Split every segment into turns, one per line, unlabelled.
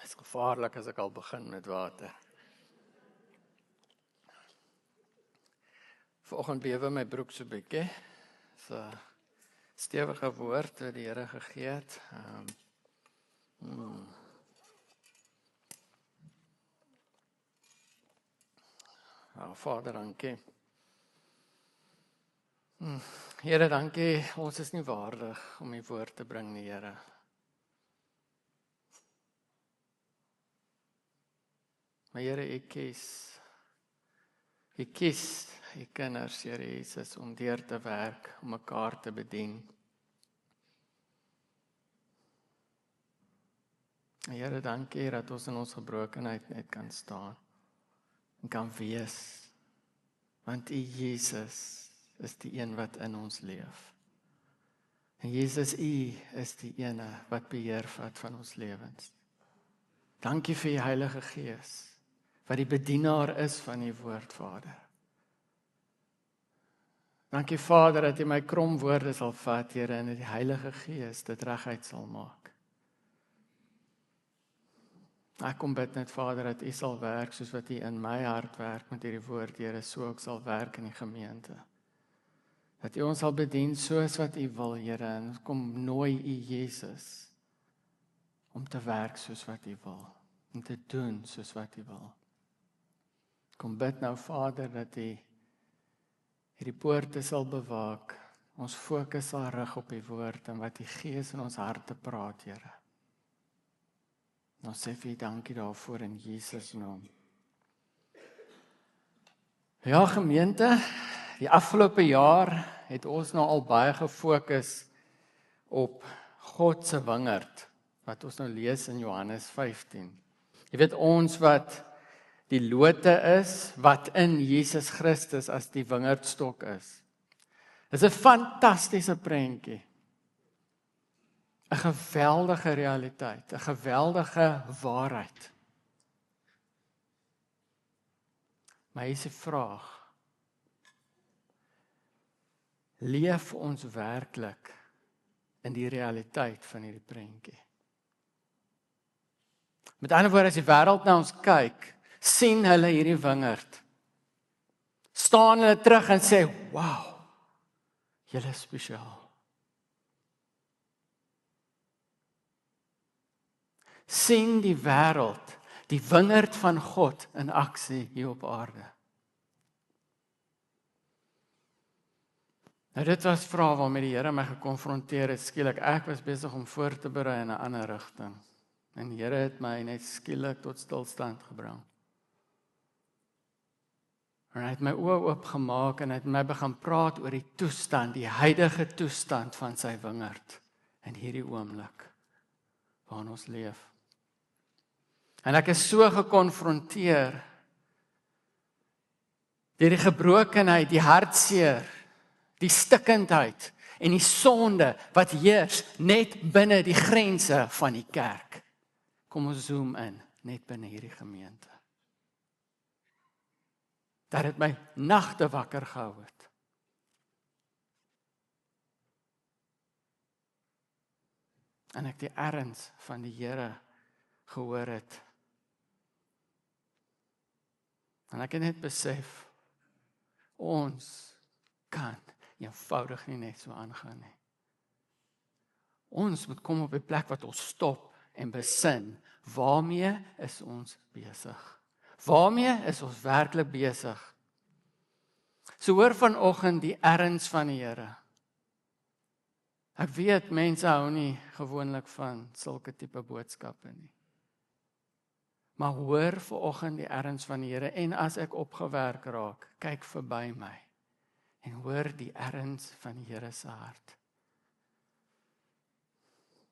is gevaarlik as ek al begin met water. Vanoggend bewe my broek so bietjie. Dis 'n stewige woord wat die Here gegee het. Vader, dankie. Here, dankie. Ons is nie waardig om die woord te bring, nie, Here. Maar Here, U kies U kinders, Here Jesus, om deur te werk, om mekaar te bedien. Here, dankie dat ons in ons gebrokenheid net kan staan en kan wees, want U Jesus is die een wat in ons leef. En Jesus, U is die ene wat beheer vat van ons lewens. Dankie vir die Heilige Gees, wat die bedienaar is van die woord, Vader. Dankie, Vader, dat U my krom woorde sal vat, Here, en dat die Heilige Gees dit reguit sal maak. Ek kom bid net, Vader, dat U sal werk soos wat U in my hart werk met hierdie woord, Here, so ook sal werk in die gemeente. Dat U ons sal bedien soos wat U wil, Here, en kom nooi U Jesus om te werk soos wat U wil, om te doen soos wat U wil. Kom bid nou, Vader, dat U hierdie poorte sal bewaak, ons fokus sal rig op die woord en wat die Gees in ons harte praat, Here. Ons sê vir U dankie daarvoor in Jesus naam. Ja, gemeente, die afgelope jaar het ons nou al baie gefokus op God se wingerd, wat ons nou lees in Johannes 15. Jy weet, ons wat die lote is, wat in Jesus Christus as die wingerdstok is. Dit is 'n fantastiese prentjie. 'n geweldige realiteit, 'n geweldige waarheid. Maar hier is die vraag, leef ons werklik in die realiteit van hierdie prentjie? Met ander woorde, as die wêreld na ons kyk, sien hulle hierdie wingerd, staan hulle terug en sê, wow, julle is spesiaal. Sien die wêreld, die wingerd van God in aksie hier op aarde. Nou dit was vrae waarmee die Here my gekonfronteer het, skielik. Ek was besig om voor te berei in 'n ander rigting. En die Here het my net skielik tot stilstand gebring. En hy het my oë oopgemaak en hy het my begin praat oor die toestand, die huidige toestand van sy wingerd in hierdie oomblik waarin ons leef. En ek is so gekonfronteer deur die gebrokenheid, die hartseer, die stikkendheid en die sonde wat heers net binne die grense van die kerk. Kom ons zoom in, net binne hierdie gemeente. Dat het my nagte wakker gehou het. En ek die erns van die Here gehoor het. En ek het net besef, ons kan eenvoudig nie net so aangaan nie. Ons moet kom op 'n plek wat ons stop en besin, waarmee is ons besig? Waarmee is ons werklik besig? So hoor vanoggend die erns van die Here. Ek weet, mense hou nie gewoonlik van sulke tipe boodskappe nie. Maar hoor vanoggend die erns van die Here, en as ek opgewerk raak, kyk verby my, en hoor die erns van die Here se hart.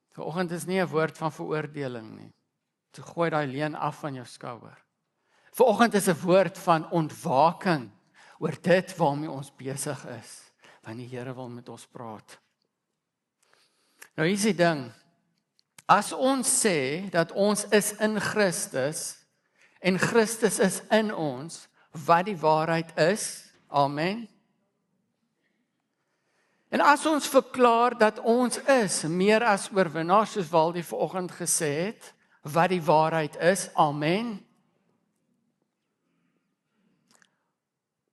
Vanoggend is nie 'n woord van veroordeling nie. So gooi daai leuen af van jou skouer. Vanoggend is 'n woord van ontwaking oor dit waarmee ons besig is, want die Here wil met ons praat. Nou hier is die ding, as ons sê dat ons is in Christus, en Christus is in ons, wat die waarheid is, amen. En as ons verklaar dat ons is meer as oorwinnaars, soos Waldie vanoggend gesê het, wat die waarheid is. Amen.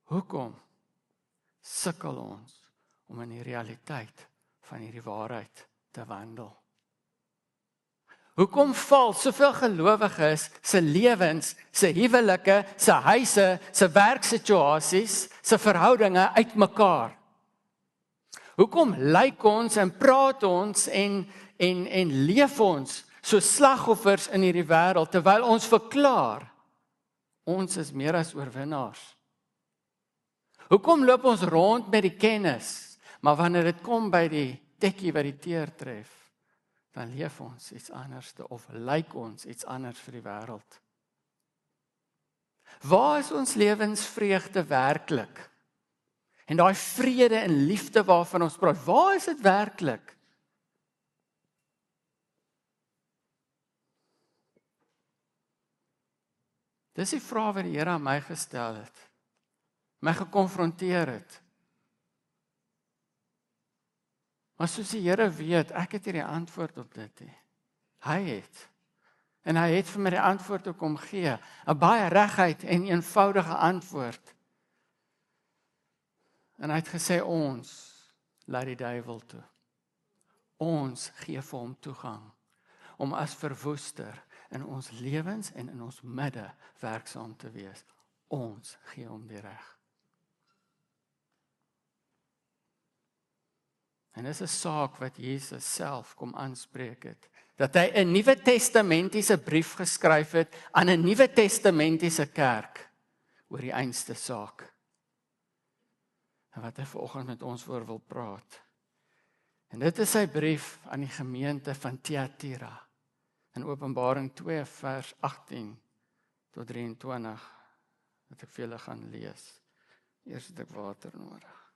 Hoekom sukkel ons om in die realiteit van hierdie waarheid te wandel? Hoekom val soveel gelowiges se lewens, se huwelike, se huise, se werksituasies, se verhoudinge uitmekaar? Hoekom lyk ons en praat ons en leef ons so slagoffers in hierdie wêreld, terwyl ons verklaar, ons is meer as oorwinnaars? Hoekom loop ons rond met die kennis, maar wanneer dit kom by die tekkie wat die teer tref, dan leef ons iets anders, of lyk ons iets anders vir die wêreld? Waar is ons lewensvreugde werklik? En daai vrede en liefde waarvan ons praat, waar is dit werklik? Dis die vraag wat die Here aan my gestel het, my gekonfronteer het. Maar soos die Here weet, ek het nie die antwoord op dit nie. Hy het. En hy het vir my die antwoord ook kom gee, 'n baie reguit en eenvoudige antwoord. En hy het gesê, ons laat die duiwel toe. Ons gee vir hom toegang, om as verwoester in ons lewens en in ons midde werksaam te wees. Ons gee hom die reg. En dis 'n saak wat Jesus self kom aanspreek het, dat hy 'n Nuwe Testamentiese brief geskryf het aan 'n Nuwe Testamentiese kerk oor die einste saak. En wat hy vanoggend met ons oor wil praat. En dit is sy brief aan die gemeente van Thyatira, in Openbaring 2 vers 18 tot 23, wat ek vir julle gaan lees. Eers het ek water nodig.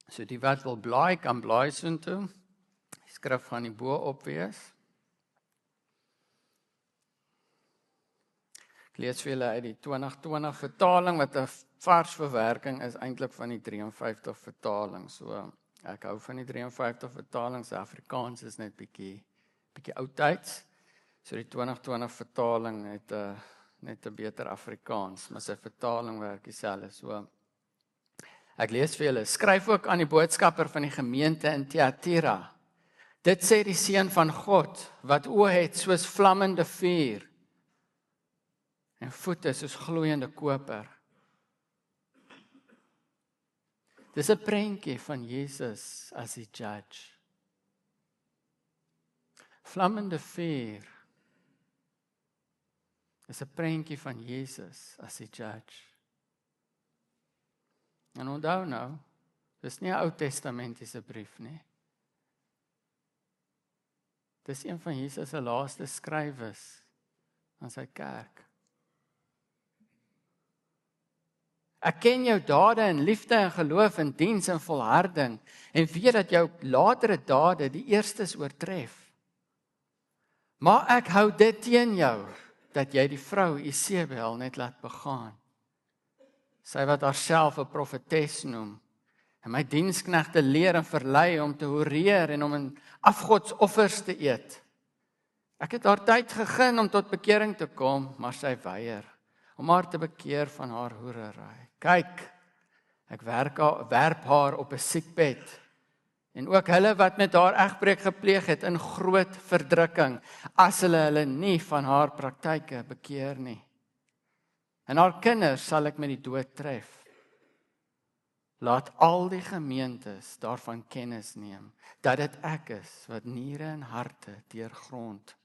So die wat wil blaai, kan blaai soontoe. Die skrif gaan die bo op wees. Ek lees vir julle uit die 2020 vertaling, wat 'n vars verwerking is eintlik van die 53 vertaling. So ek hou van die 53 vertaling, se Afrikaans is net bietjie oudtyds. So die 2020 vertaling het net 'n beter Afrikaans, maar sy vertaling werk dieselfde. So ek lees vir julle, skryf ook aan die boodskapper van die gemeente in Thyatira. Dit sê die Seun van God, wat oë het soos vlammende vuur en voete soos gloeiende koper. Dis 'n prentjie van Jesus as die judge. Vlammende vuur is 'n prentjie van Jesus as die judge. En onthou nou, dis nie 'n Ou Testamentiese brief nie. Dis een van Jesus se laaste skrywes aan sy kerk. Ek ken jou dade in liefde en geloof en diens en volharding, en weet dat jou latere dade die eerstes oortref. Maar ek hou dit teen jou, dat jy die vrou Isebel net laat begaan. Sy wat haarself 'n profetes noem, en my diensknegte leer en verlei om te horeer en om in afgodsoffers te eet. Ek het haar tyd gegee om tot bekering te kom, maar sy weier om haar te bekeer van haar hoerery. Kyk, ek werp haar op 'n siekbed, en ook hulle wat met haar egbreek gepleeg het in groot verdrukking, as hulle nie van haar praktyke bekeer nie. En haar kinders sal ek met die dood tref. Laat al die gemeentes daarvan kennis neem, dat dit ek is, wat niere en harte deurgrond.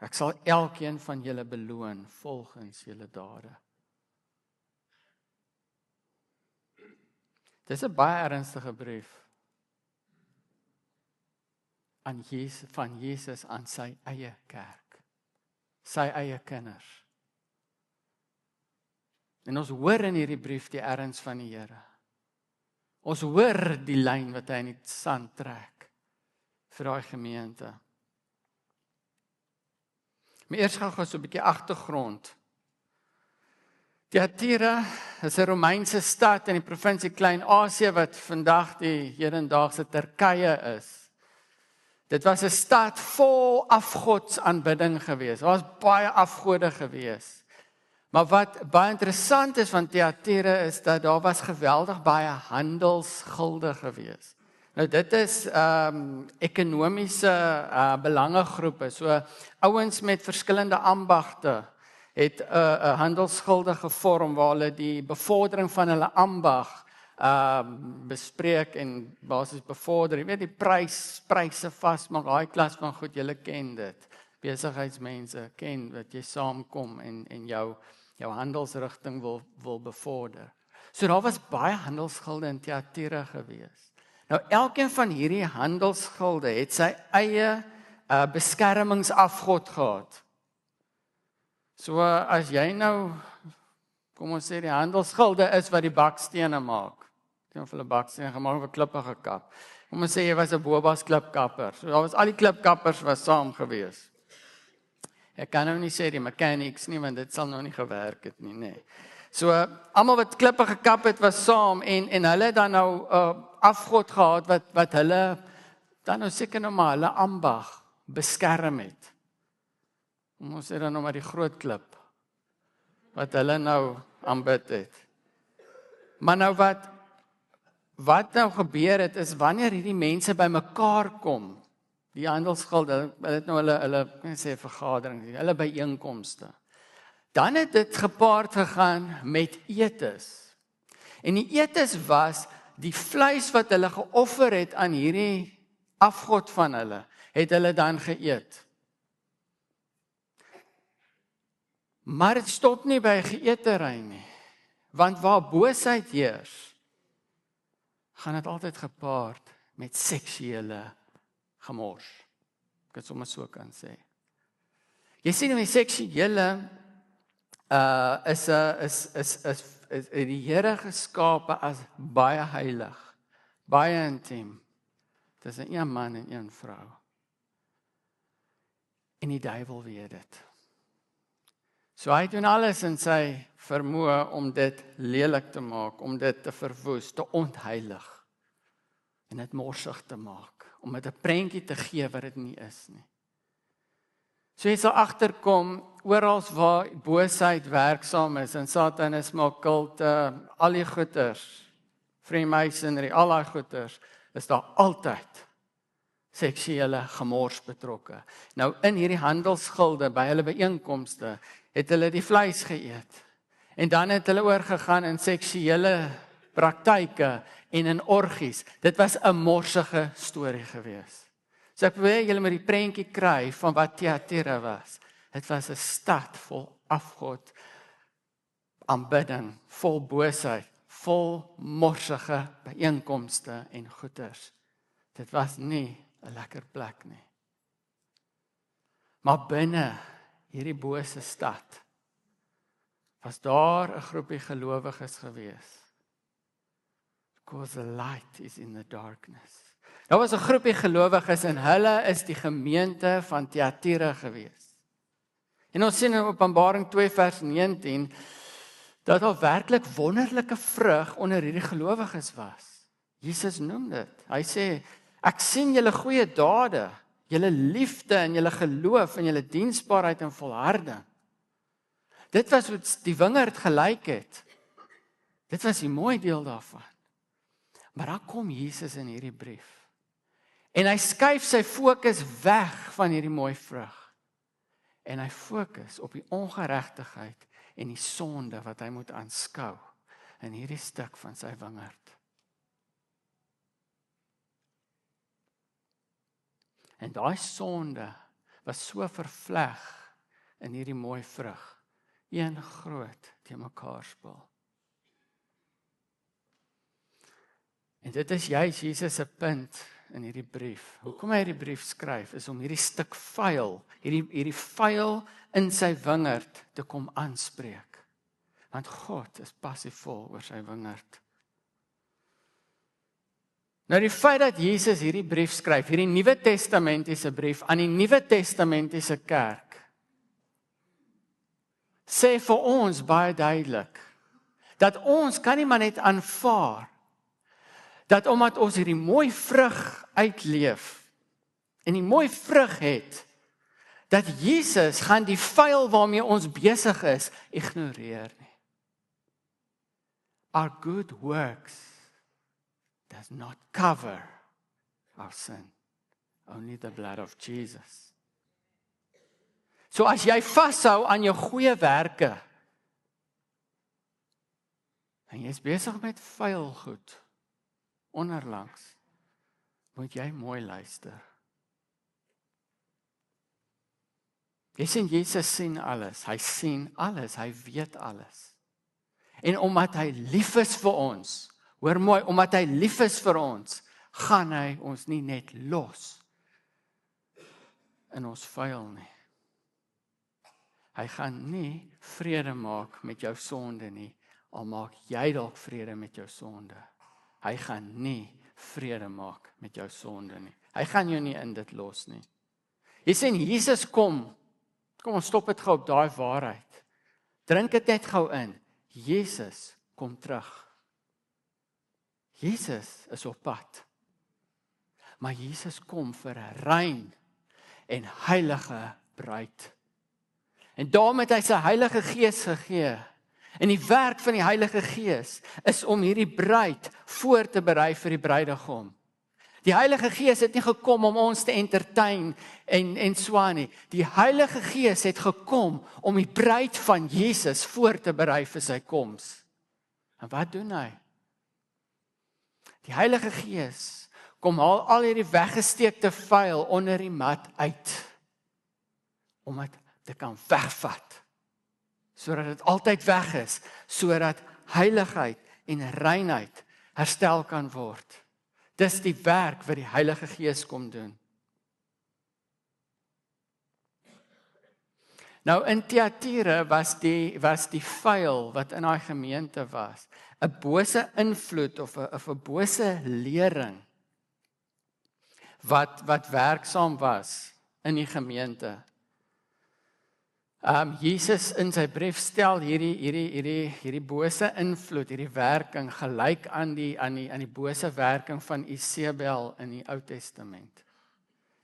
Ek sal elkeen van julle beloon, volgens julle dade. Dis 'n baie ernstige brief aan van Jesus aan sy eie kerk, sy eie kinders. En ons hoor in hierdie brief die erns van die Here. Ons hoor die lyn wat hy in die sand trek vir daai gemeente. Maar eers gou so 'n bietjie agtergrond. Thyatira is 'n Romeinse stad in die provinsie Klein-Asië wat vandag die hedendaagse Turkye is. Dit was 'n stad vol afgodsaanbidding gewees. Daar was baie afgode gewees. Maar wat baie interessant is van Thyatira is dat daar was geweldig baie handelsgilde gewees. Nou dit is ekonomiese belangegroepe. So ouens met verskillende ambagte het 'n handelsgilde gevorm waar hulle die bevordering van hulle ambag bespreek en basies bevorder. Jy weet die pryse vasmaak, daai klas van goed, julle ken dit. Besigheidsmense ken wat jy saamkom en jou handelsrigting wil bevorder. So daar was baie handelsgilde in Thyatira gewees. Nou elkeen van hierdie handelsgilde het sy eie beskermingsafgod gehad. So as jy nou, kom ons sê die handelsgilde is wat die bakstene maak. Of hulle bakstene gemaak of klippe gekap. Kom ons sê jy was 'n Bobas klipkapper. So daar was al die klipkappers was saam gewees. Ek kan nou nie sê die mechanics nie, want dit sal nou nie gewerk het nie, nee. So almal wat klippe gekap het was saam en hulle het dan nou afgod gehad wat hulle dan nou seker nou maar hulle ambag beskerm het. Ons sê dan nou maar die groot klip wat hulle nou aanbid het. Maar nou wat nou gebeur het is wanneer hierdie mense bymekaar kom, die handelsgilde, hulle het nou hulle kan sê vergadering, hulle byeenkomste. Dan het dit gepaard gegaan met etes. En die etes was die vleis wat hulle geoffer het aan hierdie afgod van hulle, het hulle dan geëet. Maar dit stop nie by geëtery nie. Want waar boosheid heers, gaan dit altyd gepaard met seksuele gemors. Ek het sommer so kan sê. Jy sien die seksuele is die Here geskape as baie heilig, baie intiem. Dit is 'n een man en een vrou. En die duiwel weet dit. So hy doen alles in sy vermoë om dit lelik te maak, om dit te verwoes, te ontheilig en dit morsig te maak, om dit 'n prentjie te gee wat dit nie is nie. So jy sal agterkom, oral waar boosheid werksaam is, en satanisme, kulte, al die goeters, Freemasonry, al die goeters, is daar altyd seksuele gemors betrokke. Nou in hierdie handelsgilde, by hulle byeenkomste, het hulle die vleis geëet. En dan het hulle oorgegaan in seksuele praktyke en in orgies. Dit was 'n morsige storie gewees. So ek wil julle met die prentjie kry van wat Thyatira was. Dit was 'n stad vol afgod, aanbidding, vol boosheid, vol morsige byeenkomste en goeters. Dit was nie 'n lekker plek nie. Maar binne hierdie bose stad was daar 'n groepie gelowiges gewees. Because the light is in the darkness. Daar was 'n groepie gelowiges en hulle is die gemeente van Thyatira gewees. En ons sien in Openbaring 2 vers 19 dat daar werklik wonderlike vrug onder hierdie gelowiges was. Jesus noem dit. Hy sê, ek sien julle goeie dade, julle liefde en julle geloof en julle diensbaarheid en volharding. Dit was hoe die wingerd gelyk het. Dit was die mooi deel daarvan. Maar dan kom Jesus in hierdie brief. En hy skuif sy fokus weg van hierdie mooi vrug. En hy fokus op die ongeregtigheid en die sonde wat hy moet aanskou in hierdie stuk van sy wingerd. En daai sonde was so vervleg in hierdie mooi vrug. Een groot te mekaar spel. En dit is juist Jesus se punt in hierdie brief. Hoekom hy hierdie brief skryf, is om hierdie stuk vuil, hierdie vuil in sy wingerd te kom aanspreek. Want God is passievol oor sy wingerd. Nou die feit dat Jesus hierdie brief skryf, hierdie Nuwe Testamentiese brief aan die Nuwe Testamentiese kerk, sê vir ons baie duidelik, dat ons kan nie maar net aanvaar, dat omdat ons hierdie mooi vrug uitleef, en die mooi vrug het, dat Jesus gaan die vuil waarmee ons besig is, ignoreer nie. Our good works does not cover our sin. Only the blood of Jesus. So as jy vashou aan jou goeie werke, en jy is besig met vuil goed, onderlangs, moet jy mooi luister. Jy sien, Jesus sien alles, hy weet alles. En omdat hy lief is vir ons, hoor mooi, omdat hy lief is vir ons, gaan hy ons nie net los in ons vuil nie. Hy gaan nie vrede maak met jou sonde nie, al maak jy dalk vrede met jou sonde. Hy gaan nie vrede maak met jou sonde nie. Hy gaan jou nie in dit los nie. Jy sien, Jesus kom ons stop dit gou op daai waarheid. Drink dit net gou in. Jesus kom terug. Jesus is op pad. Maar Jesus kom vir 'n rein en heilige bruid. En daarom het hy sy Heilige Gees gegee. En die werk van die Heilige Gees is om hierdie bruid voor te berei vir die bruidegom. Die Heilige Gees het nie gekom om ons te entertain en so nie. Die Heilige Gees het gekom om die bruid van Jesus voor te berei vir sy koms. En wat doen hy? Die Heilige Gees kom haal al hierdie weggesteekte vuil onder die mat uit, om dit te kan wegvat, sodat dit altyd weg is, sodat heiligheid en reinheid herstel kan word. Dis die werk wat die Heilige Gees kom doen. Nou in Thyatira was die vuil wat in daai gemeente was, 'n bose invloed of 'n bose lering wat werksaam was in die gemeente. Jesus in sy brief stel hierdie bose invloed, hierdie werking gelyk aan die bose werking van Isebel in die Ou Testament.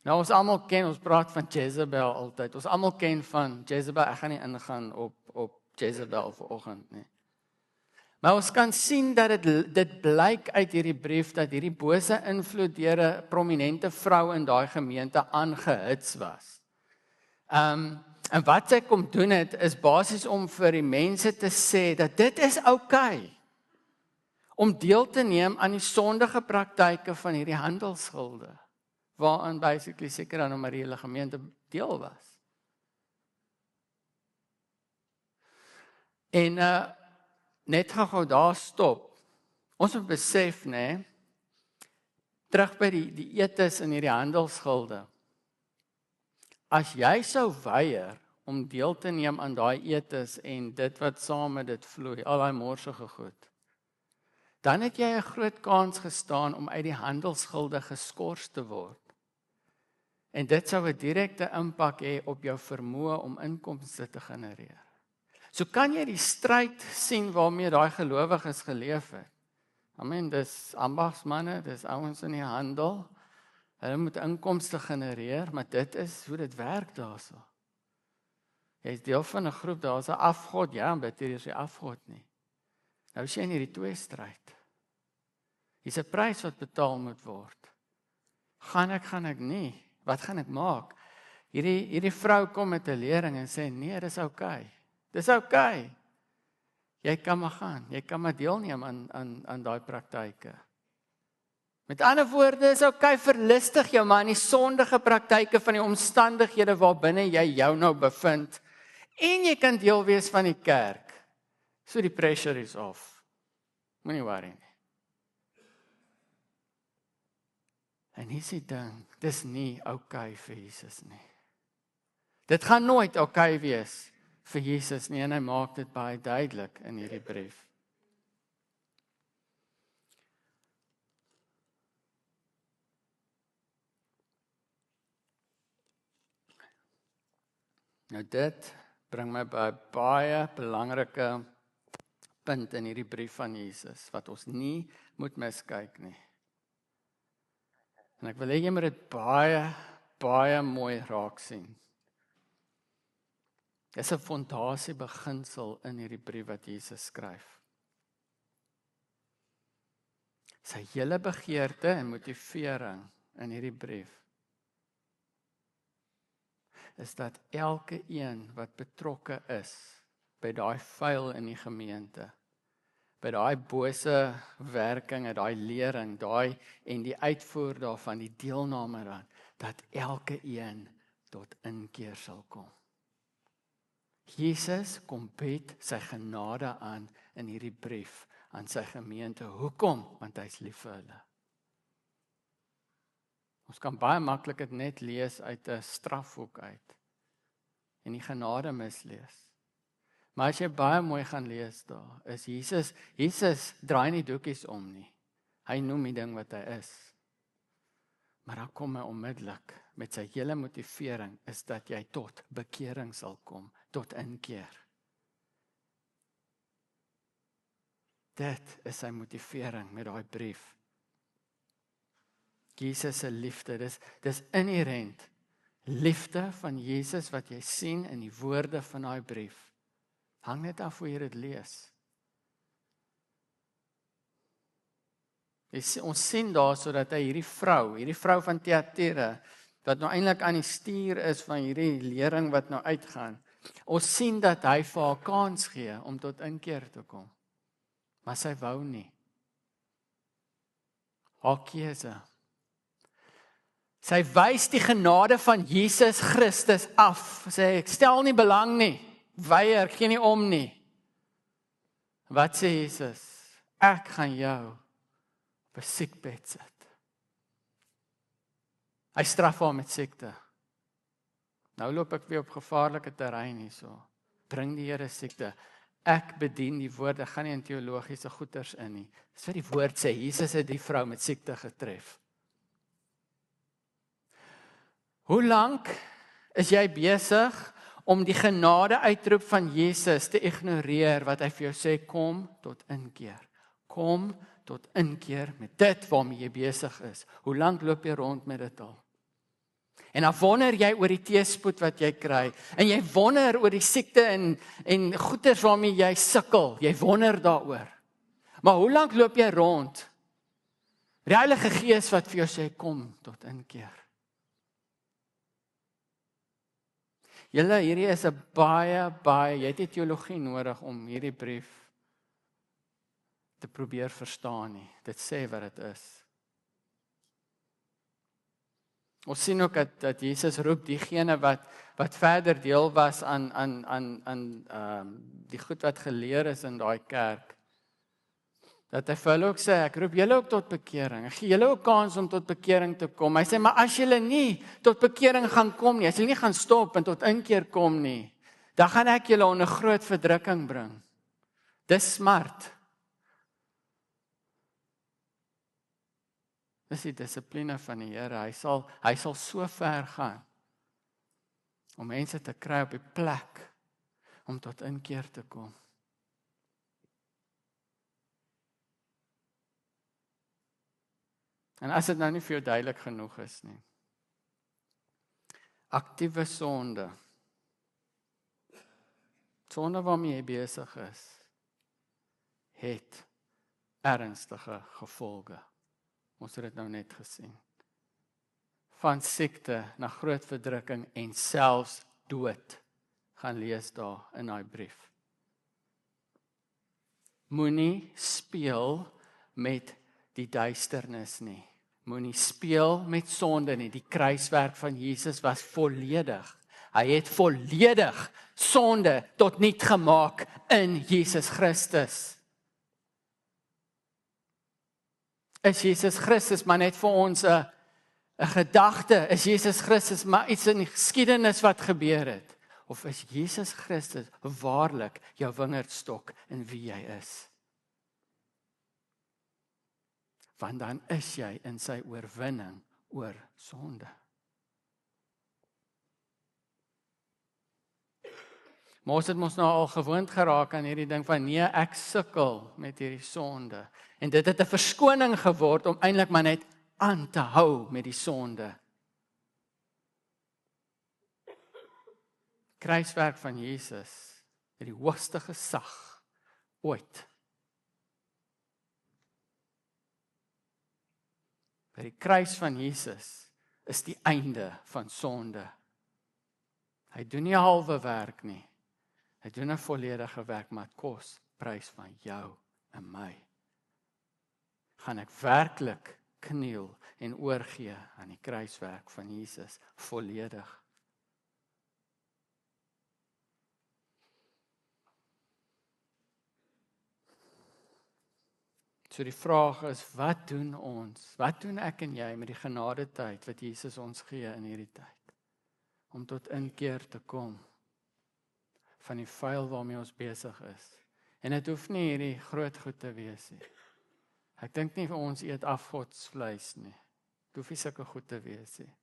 Nou ons almal ken, ons praat van Jezebel altyd. Ons almal ken van Jezebel. Ek gaan nie ingaan op Jezebel vanoggend nie. Maar ons kan sien dat dit blyk uit hierdie brief dat hierdie bose invloed deur 'n prominente vrou in daai gemeente aangehits was. En wat sy kom doen het, is basies om vir die mense te sê dat dit is oukei om deel te neem aan die sondige praktyke van hierdie handelsgilde, waarin basically seker dan maar die hele gemeente deel was. En net gou daar stop. Ons moet besef, terug by die etes in hierdie handelsgilde. As jy sou weier om deel te neem aan daai etes en dit wat saam met dit vloei, al daai morsige goed, dan het jy 'n groot kans gestaan om uit die handelsgilde geskort te word. En dit sou 'n direkte impak hê op jou vermoë om inkomste te genereer. So kan jy die stryd sien waarmee daai gelowiges geleef het. Dis ambagsmanne, dis ouens in die handel. Hulle moet inkomste genereer, maar dit is hoe dit werk daarso. Jy is deel van 'n groep, daar's 'n afgod, ja, maar dit is nie afgod nie. Nou is jy in hierdie twee stryd. Hier's 'n prys wat betaal moet word. Gaan ek nie? Wat gaan ek maak? Hierdie vrou kom met 'n lering en sê, nee, dis oukei. Dis oukei. Jy kan maar gaan, jy kan maar deelneem aan daai praktyke. Met ander woorde, is oukei, verlustig jou maar in die sondige praktyke van die omstandighede waarbinne jy jou nou bevind, en jy kan deel wees van die kerk. So die pressure is off. Moenie worry nie. En hier is die ding, dis nie oukei vir Jesus nie. Dit gaan nooit oukei wees vir Jesus nie, en hy maak dit baie duidelik in hierdie brief. Nou dit bring my by baie belangrike punt in hierdie brief van Jesus, wat ons nie moet miskyk nie. En ek wil hê jy moet dit baie baie mooi raak sien. Dis 'n fondasie beginsel in hierdie brief wat Jesus skryf. Sy hele begeerte en motivering in hierdie brief is dat elke een wat betrokke is by daai vuil in die gemeente, by daai bose werking, daai lering, daai en die uitvoer daarvan, die deelname daaraan, dat elke een tot inkeer sal kom. Jesus kom bied sy genade aan in hierdie brief aan sy gemeente. Hoekom? Want hy's lief vir hulle. Ons kan baie maklik dit net lees uit 'n strafhoek uit en die genade mislees. Maar as jy baie mooi gaan lees daar, is Jesus draai nie doekies om nie. Hy noem die ding wat hy is. Maar dan kom hy onmiddellik met sy hele motivering is dat jy tot bekering sal kom, tot inkeer. Dit is sy motivering met daai brief. Jesus se liefde, dis inherent. Liefde van Jesus wat jy sien in die woorde van daai brief. Hang net af hoe jy dit lees. Ons sien daar sodat hy hierdie vrou van Thyatira, wat nou eintlik aan die stuur is van hierdie lering wat nou uitgaan. Ons sien dat hy vir haar kans gee om tot inkeer te kom. Maar sy wou nie. Haar keuse. Sy wys die genade van Jesus Christus af. Sê, ek stel nie belang nie. Weier, gee nie om nie. Wat sê Jesus? Ek gaan jou op 'n siekbed sit. Hy straf haar met siekte. Nou loop ek weer op gevaarlike terrein hierso. Bring die Here siekte. Ek bedien die woord, ek gaan nie in teologiese goeters in nie. Dis wat die woord sê, Jesus het die vrou met siekte getref. Hoe lank is jy besig om die genade uitroep van Jesus te ignoreer wat hy vir jou sê, kom tot inkeer. Kom tot inkeer met dit waarmee jy besig is. Hoe lank loop jy rond met dit al? En dan wonder jy oor die teëspoed wat jy kry. En jy wonder oor die siekte en goeters waarmee jy sukkel. Jy wonder daaroor. Maar hoe lank loop jy rond? Die Heilige Gees wat vir jou sê, kom tot inkeer. Julle, hierdie is 'n baie, jy het nie teologie nodig om hierdie brief te probeer verstaan nie. Dit sê wat dit is. Ons sien ook dat Jesus roep diegene wat verder deel was aan die goed wat geleer is in daai kerk. Dat hy vir hulle ook sê, ek roep julle ook tot bekering. Ek gee julle ook kans om tot bekering te kom. Hy sê, maar as julle nie tot bekering gaan kom nie, as julle nie gaan stop en tot inkeer kom nie, dan gaan ek julle onder groot verdrukking bring. Dis smart. Dis die dissipline van die Here. Hy sal so ver gaan om mense te kry op die plek om tot inkeer te kom. En as dit nou nie vir jou duidelik genoeg is nie. Aktiewe sonde. Sonde waarmee jy besig is, het ernstige gevolge. Ons het dit nou net gesien. Van siekte na groot verdrukking en selfs dood. Gaan lees daar in daai brief. Moenie speel met die duisternis nie. Moenie speel met sonde nie. Die kruiswerk van Jesus was volledig. Hy het volledig sonde tot niet gemaak in Jesus Christus. Is Jesus Christus maar net vir ons 'n gedagte? Is Jesus Christus maar iets in die geskiedenis wat gebeur het? Of is Jesus Christus waarlik jou wingerdstok in wie jy is? Want dan is jy in sy oorwinning oor sonde. Maar ons het ons nou al gewoond geraak aan hierdie ding van nee, ek sukkel met hierdie sonde. En dit het 'n verskoning geword om eintlik maar net aan te hou met die sonde. Kruiswerk van Jesus het die hoogste gesag ooit. By die kruis van Jesus is die einde van sonde. Hy doen nie 'n halwe werk nie. Hy doen 'n volledige werk, maar dit kos prys van jou en my. Gaan ek werklik kniel en oorgee aan die kruiswerk van Jesus volledig. So die vraag is, wat doen ons? Wat doen ek en jy met die genadetyd wat Jesus ons gee in hierdie tyd? Om tot inkeer te kom van die vuil waarmee ons besig is. En dit hoef nie hierdie groot goed te wees nie. Ek dink nie vir ons eet afgodsvleis nie. Dit hoef nie sulke goed te wees nie.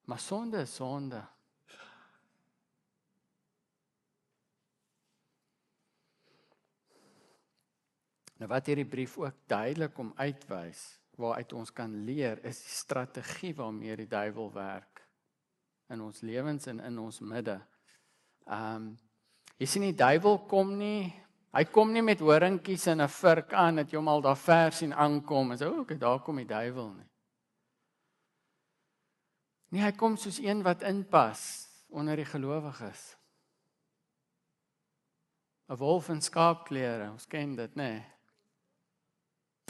Maar sonde is sonde. Nou wat hierdie brief ook duidelik om uitwys, waaruit ons kan leer, is die strategie waarmee die duiwel werk in ons lewens en in ons midde. Jy sien die duiwel hy kom nie met horingkies en 'n vurk aan, dat jy hom al daar ver sien aankom, en sê, okay, daar kom die duiwel nie. Nee, hy kom soos een wat inpas onder die gelowiges. 'n wolf in skaapklere, ons ken dit, nê?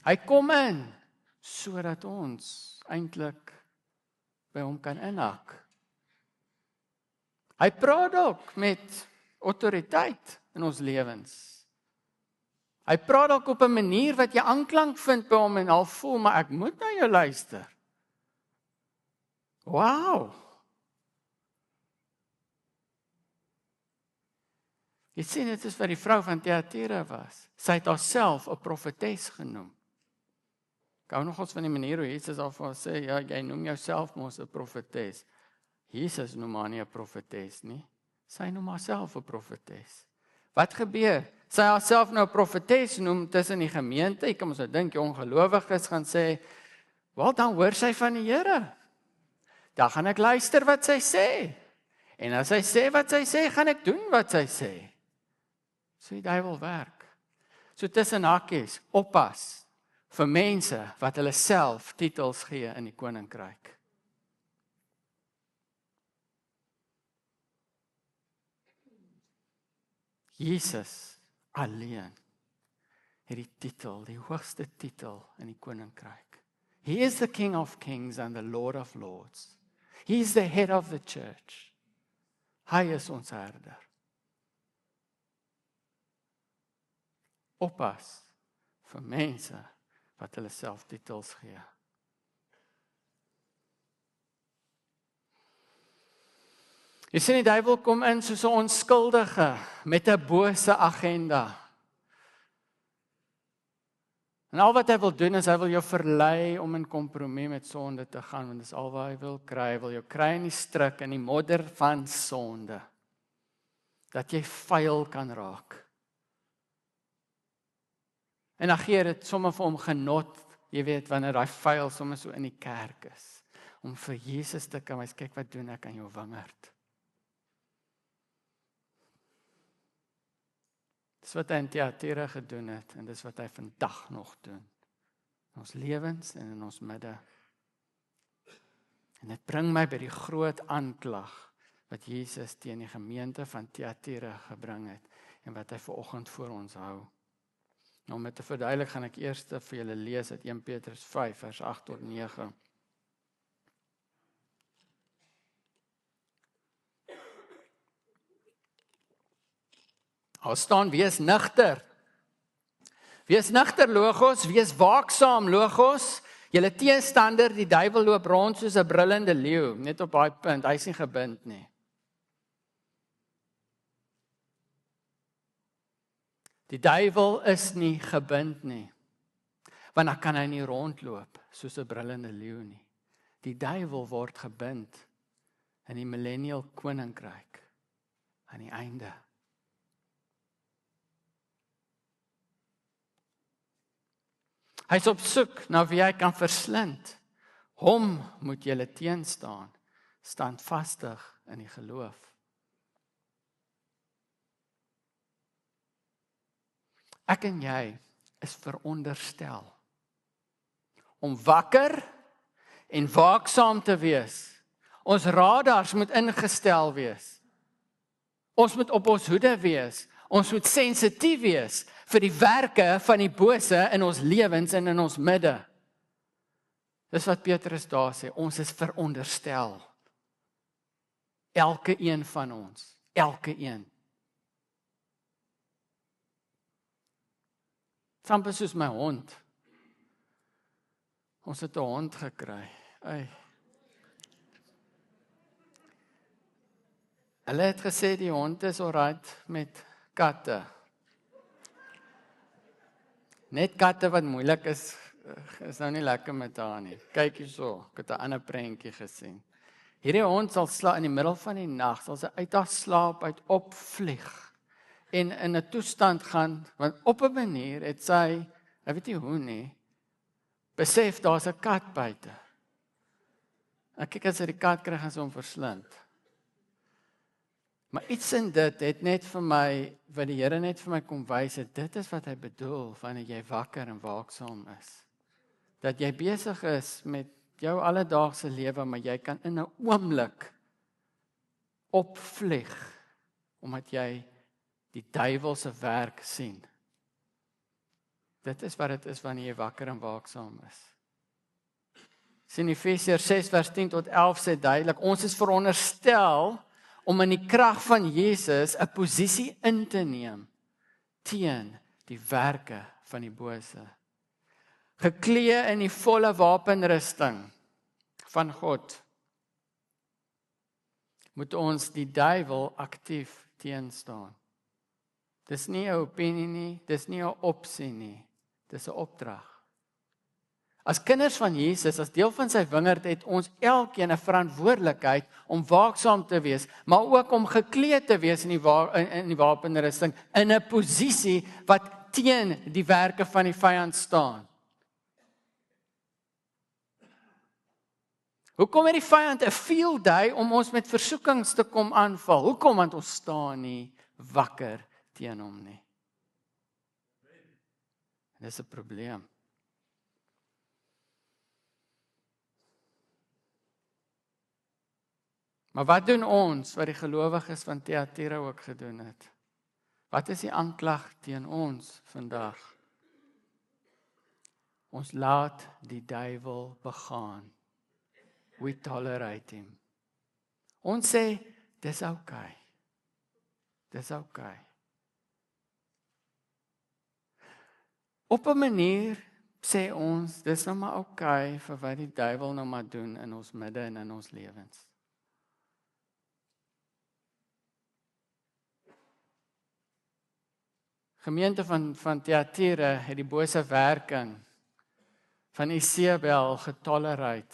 Hy kom in, sodat ons eintlik by hom kan inhak. Hy praat ook met autoriteit in ons lewens. Hy praat ook op 'n manier wat jy aanklank vind by hom en al voel, maar ek moet na jou luister. Wow! Jy sien, dit is wat die vrou van Thyatira was. Sy het haarself 'n profetes genoem. Ek hou nogals van die manier hoe Jesus al vir haar sê, ja, jy noem jouself mos 'n profetes. Jesus noem haar nie 'n profetes nie. Sy noem haarself 'n profetes. Wat gebeur? Sy haarself nou 'n profetes noem tussen die gemeente. Ek kan mos nou dink die ongelowiges gaan sê, "Wel, dan hoor sy van die Here. Dan gaan ek luister wat sy sê. En as sy sê wat sy sê, gaan ek doen wat sy sê." So die duiwel werk. So tussen hakies, oppas vir mense wat hulle self titels gee in die koninkryk. Jesus alleen het die titel, die hoogste titel in die koninkryk. He is the King of Kings and the Lord of Lords. He is the head of the church. Hy is ons herder. Oppas vir mense wat hulle self titels gee. Jy sien die duiwel kom in soos 'n onskuldige met 'n bose agenda. En al wat hy wil doen is hy wil jou verlei om in kompromie met sonde te gaan, want dis al wat hy wil kry. Hy wil jou kry in die struik, in die modder van sonde. Dat jy vuil kan raak. En dan gee dit sommer vir hom genot, jy weet, wanneer daai vuil sommer so in die kerk is, om vir Jesus te kan wys, kyk wat doen ek aan jou wingerd. Dis wat hy in Thyatira gedoen het, en dis wat hy vandag nog doen. In ons lewens en in ons midde. En dit bring my by die groot aanklag wat Jesus teen die gemeente van Thyatira gebring het, en wat hy vanoggend voor ons hou. Nou, om dit te verduidelik, gaan ek eers vir julle lees uit 1 Petrus 5, vers 8 tot 9. Daar staan, wees nugter. Wees nugter, Logos, wees waaksaam, Logos. Julle teenstander, die duiwel loop rond soos 'n brullende leeu, net op daai punt, hy is nie gebind nie. Die duiwel is nie gebind nie, want dan kan hy nie rondloop soos 'n brullende leeu nie. Die duiwel word gebind in die millennial koninkryk aan die einde. Hy is op soek na wie hy kan verslind. Hom moet julle teenstaan. standvastig in die geloof. Ek en jy is veronderstel om wakker en waaksaam te wees. Ons radars moet ingestel wees. Ons moet op ons hoede wees. Ons moet sensitief wees vir die werke van die bose in ons lewens en in ons midde. Dis wat Petrus daar sê, ons is veronderstel. Elke een van ons, elke een. Sampe soos my hond. Ons het 'n hond gekry. Hulle het gesê die hond is alright met katte. Net katte wat moeilik is nou nie lekker met haar nie. Kyk hierso, ek het 'n ander prentjie gesien. Hierdie hond sal slaap in die middel van die nag, sal sy uit haar slaap uit opvlieg en in 'n toestand gaan, want op 'n manier het sy, ek weet nie hoe nie, besef daar's 'n kat buite. Ek kyk as sy die kat kry, gaan sy hom verslind. Maar iets in dit het net vir my, wat die Here net vir my kom wys het, dit is wat hy bedoel, wanneer jy wakker en waaksaam is. Dat jy besig is met jou alledaagse lewe, maar jy kan in 'n oomblik opvlieg, omdat jy die duiwel se werk sien. Dit is wat dit is wanneer jy wakker en waaksaam is. Sien Efesiërs 6 vers 10 tot 11 sê duidelik, ons is veronderstel om in die krag van Jesus 'n posisie in te neem teen die werke van die bose. Geklee in die volle wapenrusting van God, moet ons die duiwel aktief teenstaan. Dis nie 'n opinie nie, dis nie 'n opsie nie, dis 'n opdrag. As kinders van Jesus, as deel van sy wingerd, het ons elkeen 'n verantwoordelikheid om waaksaam te wees, maar ook om geklee te wees in die wapenrusting, in 'n posisie wat teen die werke van die vyand staan. Hoekom het die vyand 'n field day om ons met versoekings te kom aanval? Hoekom? Want ons staan nie wakker teen hom nie. Dis 'n probleem. Maar wat doen ons, wat die gelowiges van Thyatira ook gedoen het? Wat is die aanklag teen ons vandag? Ons laat die duiwel begaan. We tolerate him. Ons sê, dis okay. Dis okay. Op 'n manier sê ons, dis nou maar okay vir wat die duiwel nou maar doen in ons midde en in ons lewens. Gemeente van Thyatira het die bose werking van Isebel getolereer,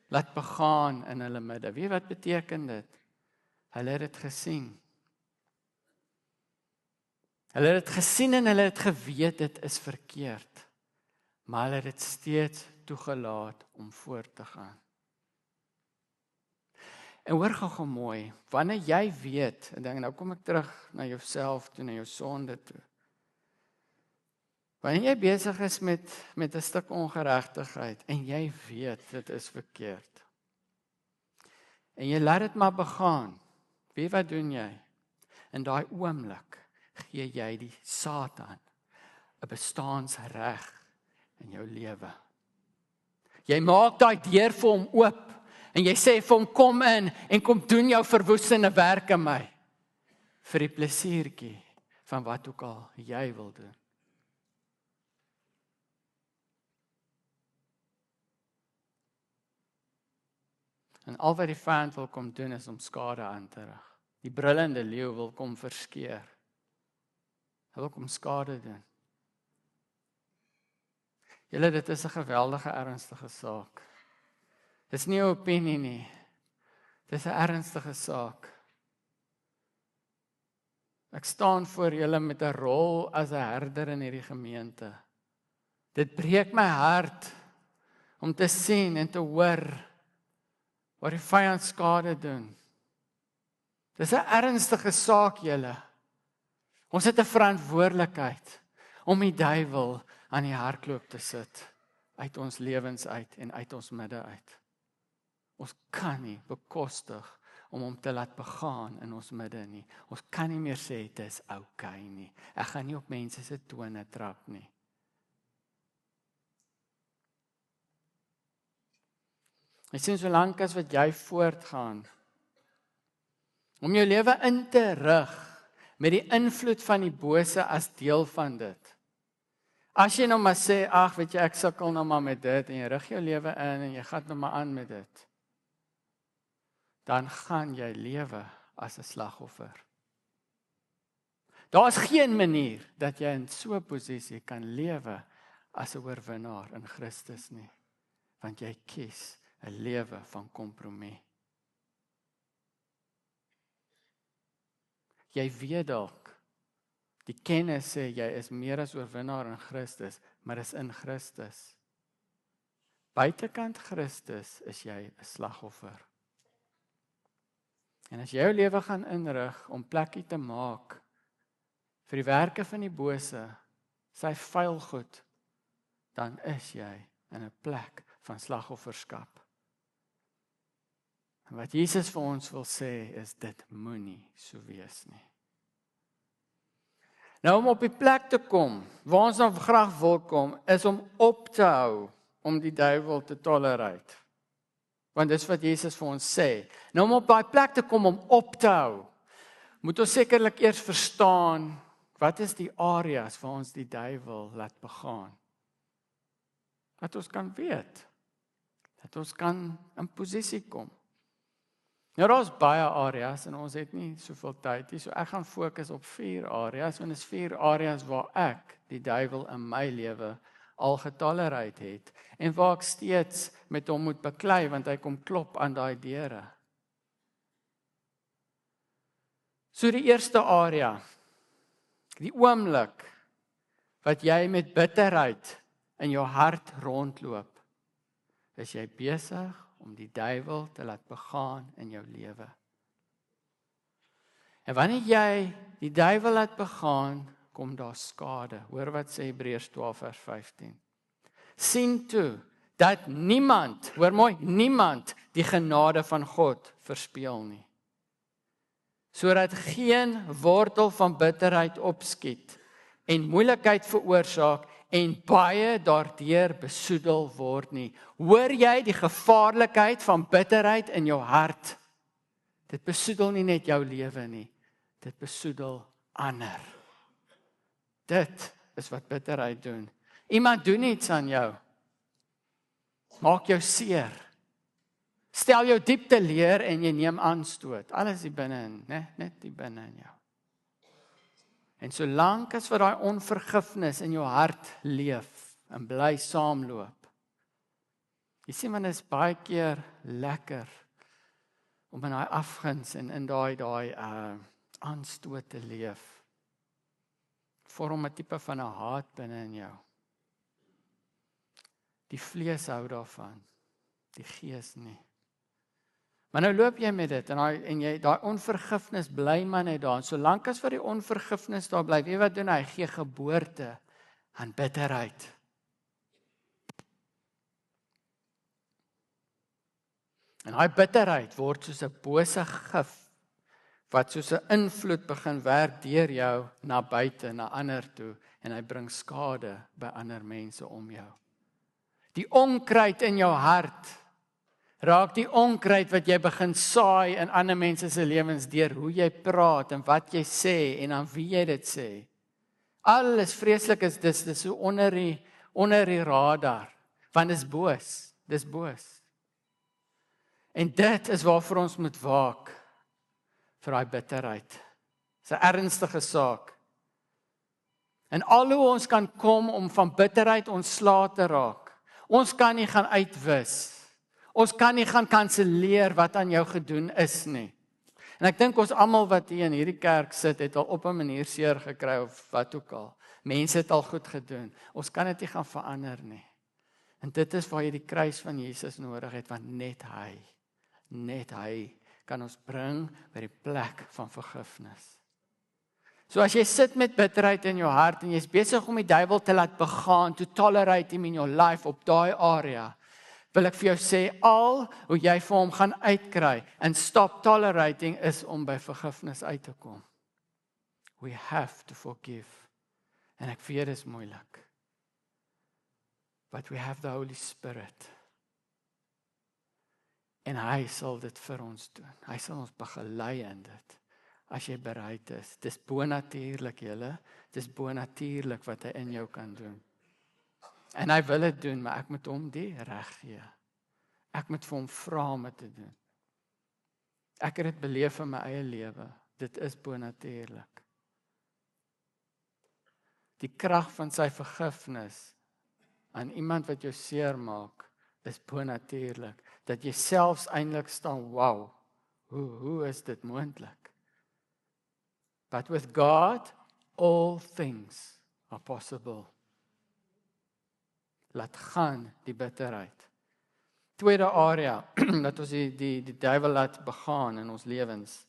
laat begaan in hulle midde. Weet wat beteken dit? Hulle het dit gesien. Hulle het dit gesien en hulle het geweet dit is verkeerd, maar hulle het dit steeds toegelaat om voort te gaan. En hoor gou mooi, wanneer jy weet, en dan nou kom ek terug na jouself toe, na jou sonde toe. Wanneer jy besig is met 'n stuk ongeregtigheid en jy weet dit is verkeerd. En jy laat dit maar begaan. Weet wat doen jy? In daai oomblik gee jy die Satan 'n bestaansreg in jou lewe. Jy maak daai deur vir hom oop. En jy sê vir hom, kom in en kom doen jou verwoestende werk in my. Vir die plesiertjie van wat ook al jy wil doen. En al wat die vyand wil kom doen is om skade aan te rig. Die brullende leeu wil kom verskeer. Hy wil kom skade doen. Julle, dit is 'n geweldige ernstige saak. Dis nie 'n opinie nie. Dis 'n ernstige saak. Ek staan voor julle met 'n rol as 'n herder in hierdie gemeente. Dit breek my hart om te sien en te hoor waar die vyand skade doen. Dis 'n ernstige saak, julle. Ons het 'n verantwoordelikheid om die duiwel aan die hardloop te sit, uit ons lewens uit en uit ons midde uit. Ons kan nie bekostig om hom te laat begaan in ons midde nie. Ons kan nie meer sê, dit is okay nie. Ek gaan nie op mense se tone trap nie. Jy sien, solank as wat jy voortgaan, om jou lewe in te rig, met die invloed van die bose as deel van dit. As jy nou maar sê, ag, weet jy, ek sukkel nou maar met dit, en jy rig jou lewe in, en jy gaan nou maar aan met dit, dan gaan jy lewe as 'n slagoffer. Daar is geen manier dat jy in so 'n posisie kan lewe as 'n oorwinnaar in Christus nie, want jy kies 'n lewe van kompromie. Jy weet dalk, die kennis sê jy is meer as oorwinnaar in Christus, maar is in Christus. Buitekant Christus is jy 'n slagoffer. En as jy jou lewe gaan inrig om plekkie te maak vir die werke van die bose, sy vuil goed, dan is jy in 'n plek van slagofferskap. En wat Jesus vir ons wil sê is, dit moenie so wees nie. Nou om op die plek te kom, waar ons nou graag wil kom, is om op te hou, om die duiwel te tolerate. Want dis wat Jesus vir ons sê. Nou om op daai plek te kom om op te hou, moet ons sekerlik eers verstaan, wat is die areas waar ons die duiwel laat begaan. Dat ons kan weet, dat ons kan in posisie kom. Nou daar is baie areas en ons het nie soveel tyd nie, so ek gaan fokus op 4 areas, want dit is 4 areas waar ek die duiwel in my lewe al getolereer het, en waar ek steeds met hom moet beklei, want hy kom klop aan daai deure. So die eerste area, die oomblik wat jy met bitterheid in jou hart rondloop, is jy besig om die duiwel te laat begaan in jou lewe. En wanneer jy die duiwel laat begaan, kom daar skade. Hoor wat sê Hebreërs 12 vers 15. Sien toe dat niemand, hoor mooi, niemand die genade van God verspeel nie. Sodat geen wortel van bitterheid opskiet en moeilikheid veroorsaak en baie daardeur besoedel word nie. Hoor jy die gevaarlikheid van bitterheid in jou hart? Dit besoedel nie net jou lewe nie, dit besoedel ander. Dit is wat bitterheid doen. Iemand doen iets aan jou, maak jou seer, stel jou diep teleer en jy neem aanstoot. Alles hier binne-in, net die binne in jou. En solank as wat daai onvergifnis in jou hart leef en bly saamloop. Jy sien, man, is baie keer lekker om in daai afguns en in daai aanstoot te leef. Vorm 'n tipe van 'n haat binne in jou. Die vlees hou daarvan, die gees nie. Maar nou loop jy met dit en jy daai onvergifnis bly maar net daar. Solank as vir die onvergifnis daar bly, weet jy wat doen hy? Gee geboorte aan bitterheid. En daai bitterheid word soos 'n bose gif wat soos 'n invloed begin werk deur jou na buite, na ander toe, en hy bring skade by ander mense om jou. Die onkruid in jou hart raak die onkruid wat jy begin saai in ander mense se lewens deur hoe jy praat en wat jy sê en aan wie jy dit sê. Alles vreeslik is dis so onder die radar, want dis boos. En dit is waarvoor ons moet waak, vir daai bitterheid. Dis 'n ernstige saak. En al hoe ons kan kom om van bitterheid ontslae te raak. Ons kan nie gaan uitwis. Ons kan nie gaan kanselleer wat aan jou gedoen is nie. En ek dink ons almal wat hier in hierdie kerk sit, het al op 'n manier seer gekry of wat ook al. Mense het al goed gedoen. Ons kan dit nie gaan verander nie. En dit is waar jy die kruis van Jesus nodig het, want Net hy kan ons bring by die plek van vergifnis. So as jy sit met bitterheid in jou hart en jy's besig om die duiwel te laat begaan, to tolerate him in your life op daai area, wil ek vir jou sê, al hoe jy vir hom gaan uitkry en stop tolerating is om by vergifnis uit te kom. We have to forgive. En ek weet dit is moeilik. But we have the Holy Spirit. En hy sal dit vir ons doen. Hy sal ons begelei in dit. As jy bereid is. Dis bonatuurlik, julle. Dis bonatuurlik wat hy in jou kan doen. En hy wil dit doen, maar ek moet hom die reg gee. Ek moet vir hom vra om dit te doen. Ek het dit beleef in my eie lewe. Dit is bonatuurlik. Die krag van sy vergifnis aan iemand wat jou seer maak, is bonatuurlik. Dat jy selfs eintlik staan, wow, hoe is dit moontlik? But with God, all things are possible. Laat gaan die bitterheid. Tweede area, dat ons die duiwel laat begaan in ons lewens,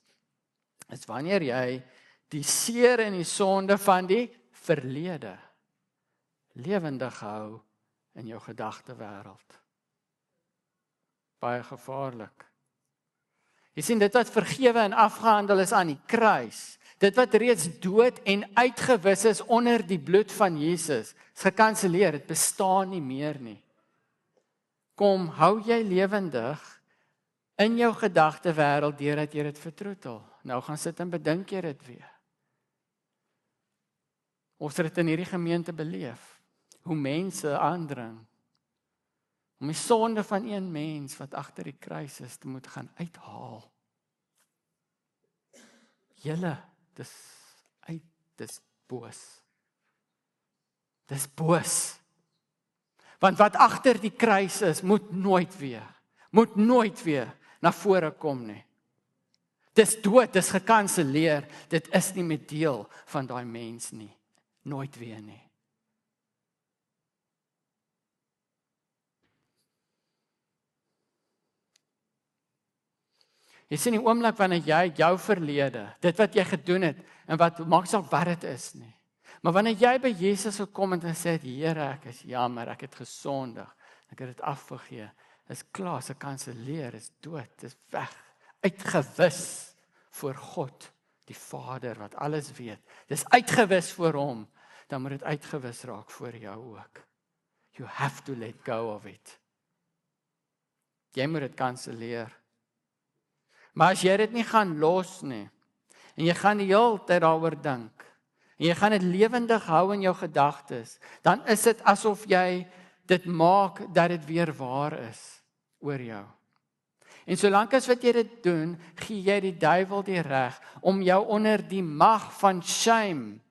is wanneer jy die seer en die sonde van die verlede lewendig hou in jou gedagtewêreld. Baie gevaarlik. Jy sien, dit wat vergewe en afgehandel is aan die kruis, dit wat reeds dood en uitgewis is onder die bloed van Jesus, is gekanselleer, dit bestaan nie meer nie. Kom, hou jy lewendig in jou gedagtewêreld deurdat jy dit vertroetel. Nou gaan sit en bedink jy dit weer. Ons het dit in hierdie gemeente beleef, hoe mense aandring, om die sonde van een mens wat agter die kruis is, te moet gaan uithaal. Julle, dis boos. Dis boos. Want wat agter die kruis is, moet nooit weer na vore kom nie. Dis dood, dis gekanselleer, dit is nie meer deel van daai mens nie. Nooit weer nie. Jy sien die oomblik wanneer jy jou verlede, dit wat jy gedoen het, en wat maak saak wat dit is nie. Maar wanneer jy by Jesus gekom het en sê, Here, ek is jammer, ek het gesondig, ek het dit afgegee, is klaar, se kanselleer, is dood, is weg, uitgewis voor God, die Vader wat alles weet. Dis uitgewis voor hom, dan moet dit uitgewis raak voor jou ook. You have to let go of it. Jy moet dit kanselleer. Maar as jy dit nie gaan los nie, en jy gaan die hele tyd daaroor dink, en jy gaan dit lewendig hou in jou gedagtes, dan is dit asof jy dit maak dat dit weer waar is oor jou. En solank as wat jy dit doen, gee jy die duiwel die reg om jou onder die mag van shame,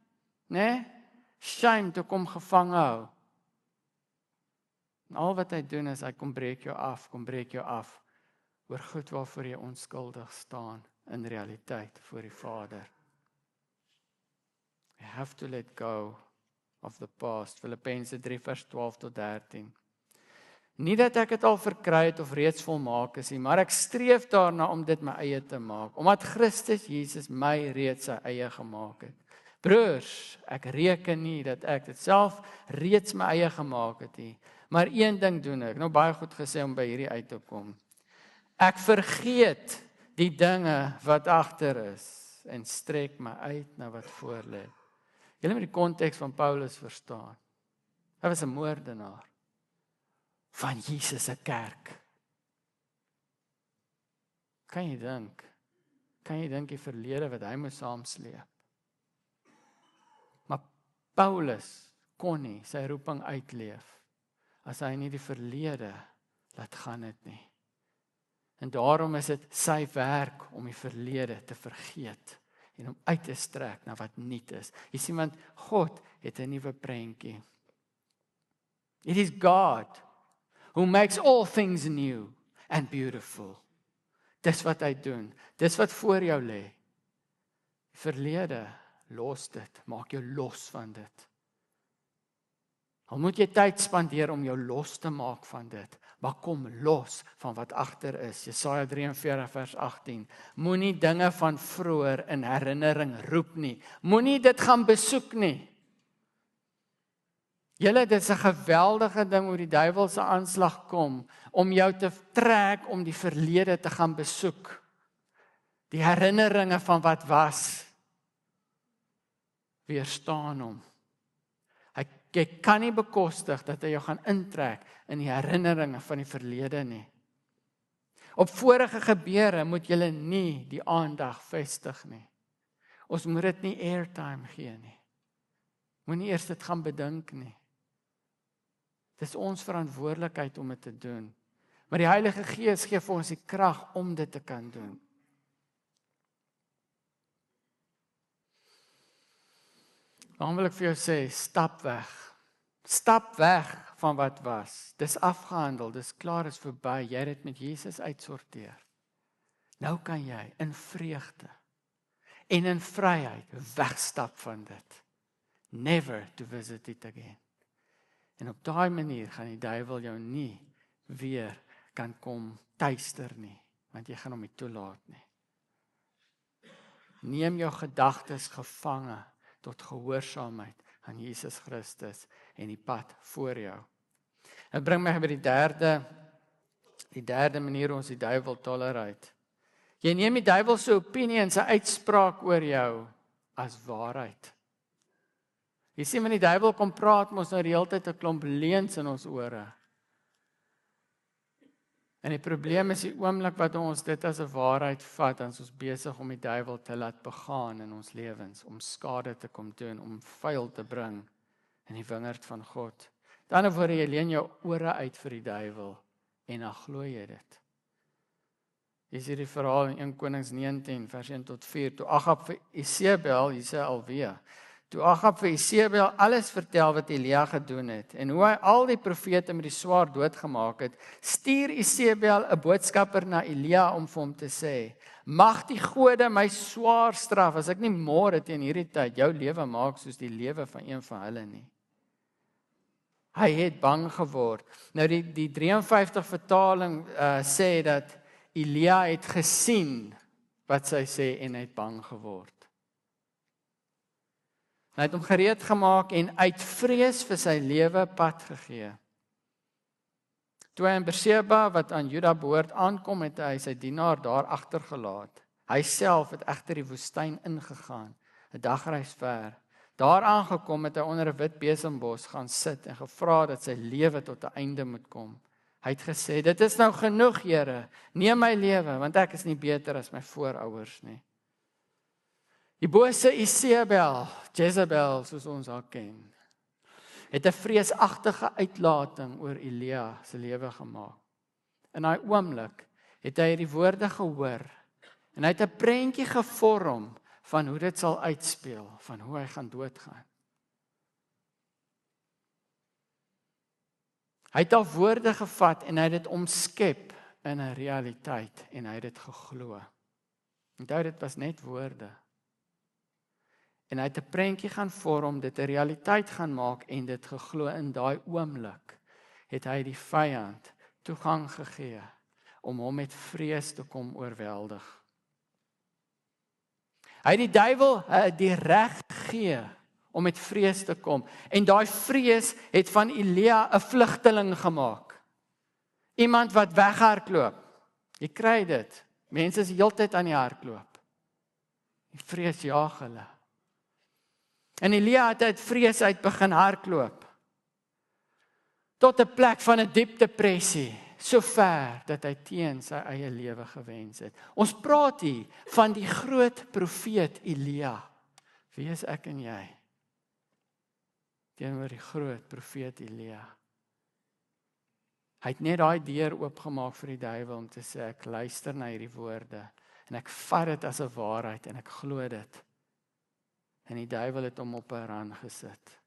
shame te kom gevang hou. En al wat hy doen is, hy kom breek jou af, oor goed waarvoor jy onskuldig staan, in realiteit, voor die Vader. We have to let go of the past. Filippense 3 vers 12 tot 13. Nie dat ek dit al verkry het of reeds volmaak is nie, maar ek streef daarna om dit my eie te maak, omdat Christus Jesus my reeds sy eie gemaak het. Broers, ek reken nie dat ek dit self reeds my eie gemaak het nie, maar een ding doen ek, nou baie goed gesê om by hierdie uit te kom. Ek vergeet die dinge wat agter is en strek my uit na wat voor lê. Julle moet die konteks van Paulus verstaan. Hy was 'n moordenaar van Jesus se kerk. Kan jy dink die verlede wat hy moes saamsleep? Maar Paulus kon nie sy roeping uitleef as hy nie die verlede laat gaan het nie. En daarom is dit sy werk om die verlede te vergeet en om uit te strek na wat nuut is. Jy sien, want God het 'n nuwe prentjie. It is God who makes all things new and beautiful. Dis wat hy doen. Dis wat voor jou lê. Verlede, los dit. Maak jou los van dit. Al moet jy tyd spandeer om jou los te maak van dit. maar kom los van wat agter is. Jesaja 43 vers 18. Moenie dinge van vroeër in herinnering roep nie. Moenie dit gaan besoek nie. Julle, dit is 'n geweldige ding hoe die duiwel se aanslag kom, om jou te trek om die verlede te gaan besoek. Die herinneringe van wat was, weerstaan hom. Jy kan nie bekostig dat hy jou gaan intrek in die herinneringe van die verlede nie. Op vorige gebeure moet julle nie die aandag vestig nie. Ons moet dit nie airtime gee nie. Moenie eers dit gaan bedink nie. Dis ons verantwoordelikheid om dit te doen. Maar die Heilige Gees gee vir ons die krag om dit te kan doen. Dan wil ek vir jou sê, stap weg. Stap weg van wat was. Dis afgehandel, dis klaar, is verby. Jy het dit met Jesus uitsorteer. Nou kan jy in vreugde en in vryheid wegstap van dit. Never to visit it again. En op daai manier gaan die duiwel jou nie weer kan kom tuister nie, want jy gaan hom nie toelaat nie. Neem jou gedagtes gevange tot gehoorsaamheid aan Jesus Christus en die pad voor jou. Dit bring my by die derde manier hoe ons die duiwel tolereer. Jy neem die duiwel se opinie en sy uitspraak oor jou as waarheid. Jy sien, wanneer die duiwel kom praat, ons nou die hele tyd 'n klomp leuns in ons ore. En die probleem is die oomblik wat ons dit as 'n waarheid vat, dan is ons besig om die duiwel te laat begaan in ons lewens, om skade te kom doen, om vuil te bring in die wingerd van God. Dan word jy leen jou ore uit vir die duiwel en dan glo jy dit. Jy sien die verhaal in 1 Konings 19 vers 1 tot 4, toe Agab vir Isebel, jy sê alweer, toe Agab vir Isebel alles vertel wat Elia gedoen het, en hoe hy al die profete met die swaard doodgemaak het, stuur Isebel 'n boodskapper na Elia om vir hom te sê, mag die gode my swaar straf, as ek nie môre teen hierdie tyd jou lewe maak soos die lewe van een van hulle nie. Hy het bang geword. Nou die 53 vertaling sê dat Elia het gesien wat sy sê en hy het bang geword. Hy het hom gereed gemaak en uit vrees vir sy lewe pad gegee. Toe hy in Berseba, wat aan Juda behoort, aankom, het hy sy dienaar daar agtergelaat. Hy self het egter die woestyn ingegaan, 'n dagreis ver. Daar aangekom het hy onder 'n wit besembos gaan sit en gevra dat sy lewe tot 'n einde moet kom. Hy het gesê, dit is nou genoeg, Here, neem my lewe, want ek is nie beter as my voorouers nie. Die bose Isebel, Jezebel, soos ons haar ken, het 'n vreesagtige uitlating oor Elia se lewe gemaak. In daai oomblik het hy die woorde gehoor en hy het 'n prentjie gevorm van hoe dit sal uitspeel, van hoe hy gaan doodgaan. Hy het al woorde gevat en hy het dit omskep in 'n realiteit en hy het dit geglo. Onthou, dit was net woorde. En hy het 'n prentjie gaan vorm, dit 'n realiteit gaan maak en dit geglo. In daai oomblik het hy die vyand toegang gegee om hom met vrees te kom oorweldig. Hy het die duiwel die reg gegee om met vrees te kom. En daai vrees het van Elia 'n vlugteling gemaak. Iemand wat weghardloop. Jy kry dit. Mense is heeltyd aan die hardloop. Die vrees jaag hulle. En Elia het uit vrees uit begin hardloop. Tot 'n plek van 'n diep depressie. So ver dat hy teen sy eie lewe gewens het. Ons praat hier van die groot profeet Elia. Wie is ek en jy? Teenoor die groot profeet Elia. Hy het net daai deur oopgemaak vir die duiwel om te sê, ek luister na hierdie woorde en ek vat dit as 'n waarheid en ek glo dit. En die duiwel het hom op 'n rand gesit.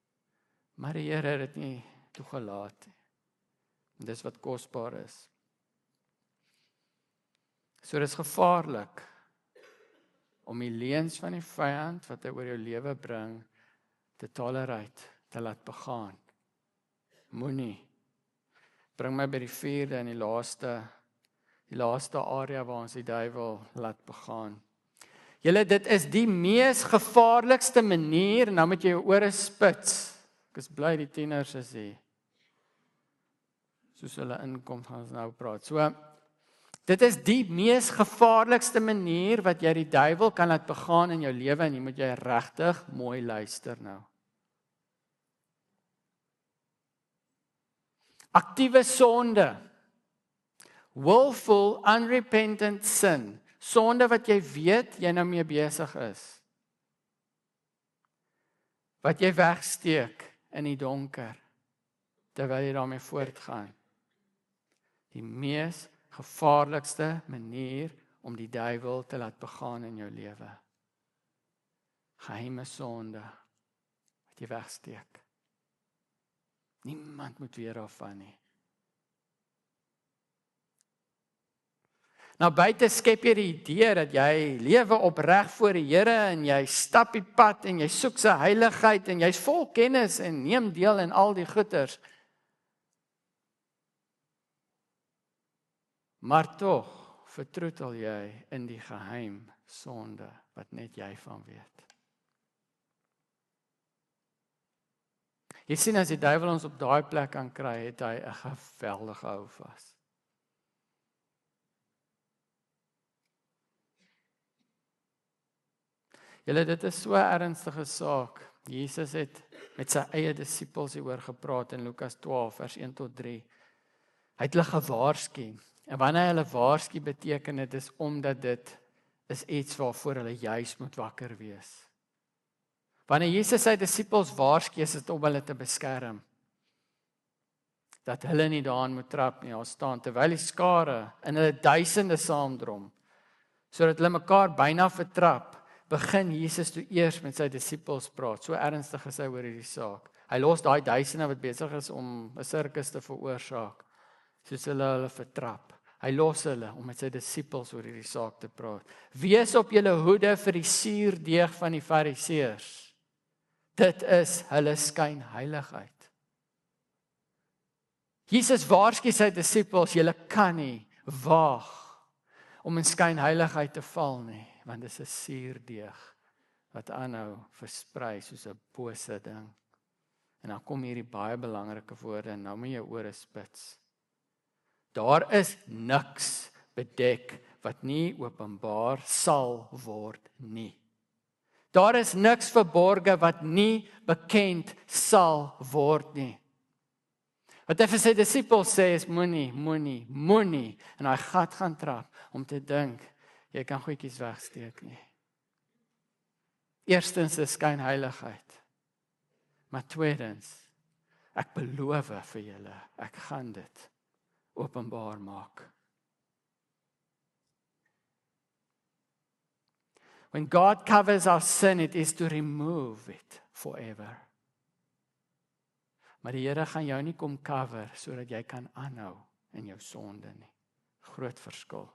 Maar die Here het dit nie toegelaat nie. En dis wat kosbaar is. So dis gevaarlik om die leuns van die vyand wat hy oor jou lewe bring te tolereer, te laat begaan. Moenie. Bring my by die vierde en die laaste area waar ons die duiwel laat begaan. Julle, dit is die mees gevaarlikste manier, en nou moet jy jou ore spits. Ek is bly die tieners is hier. Soos hulle inkom, gaan ons nou praat. So, dit is die mees gevaarlikste manier wat jy die duiwel kan laat begaan in jou lewe, en jy moet jy regtig mooi luister nou. Aktiewe sonde. Willful, unrepentant sin. Sonde wat jy weet, jy nou mee besig is. Wat jy wegsteek in die donker, terwyl jy daarmee voortgaan. Die mees gevaarlikste manier om die duiwel te laat begaan in jou lewe. Geheime sonde, wat jy wegsteek. Niemand moet weer daarvan nie. Nou buite skep jy die idee dat jy lewe opreg voor die Here en jy stap die pad en jy soek sy heiligheid en jy's vol kennis en neem deel in al die goeders. Maar tog vertroetel jy in die geheim sonde wat net jy van weet. Jy sien as die duiwel ons op daai plek kan kry, het hy 'n geweldige houvas. Julle, dit is so 'n ernstige saak. Jesus het met sy eie disippels hieroor gepraat in Lukas 12 vers 1 tot 3. Hy het hulle gewaarsku. En wanneer hy hulle waarsku, beteken dit is omdat dit is iets waarvoor hulle juis moet wakker wees. Wanneer Jesus sy disippels waarsku, is dit om hulle te beskerm. Dat hulle nie daarin moet trap nie, al staan, terwyl die skare in hulle duisende saamdrom, sodat hulle mekaar byna vertrap, begin Jesus toe eers met sy disippels praat. So ernstig is hy oor hierdie saak. Hy los daai duisende wat besig is om 'n sirkus te veroorsaak, soos hulle vertrap. Hy los hulle om met sy disippels oor hierdie saak te praat. Wees op julle hoede vir die suurdeeg van die Fariseërs. Dit is hulle skynheiligheid. Jesus waarsku sy disippels, julle kan nie waag om in skynheiligheid te val nie, want dit is 'n suurdeeg wat aanhou versprei soos 'n bose ding. En dan kom hierdie baie belangrike woorde en nou moet jy ore spits. Daar is niks bedek wat nie openbaar sal word nie. Daar is niks verborge wat nie bekend sal word nie. Wat hy vir sy disippels sê is moenie in daai gat gaan trap om te dink jy kan goedjies wegsteek nie. Eerstens is skynheiligheid. Maar tweedens, ek beloof vir julle, ek gaan dit openbaar maak. When God covers our sin, it is to remove it forever. Maar die Here gaan jou nie kom cover sodat jy kan aanhou in jou sonde nie. Groot verskil.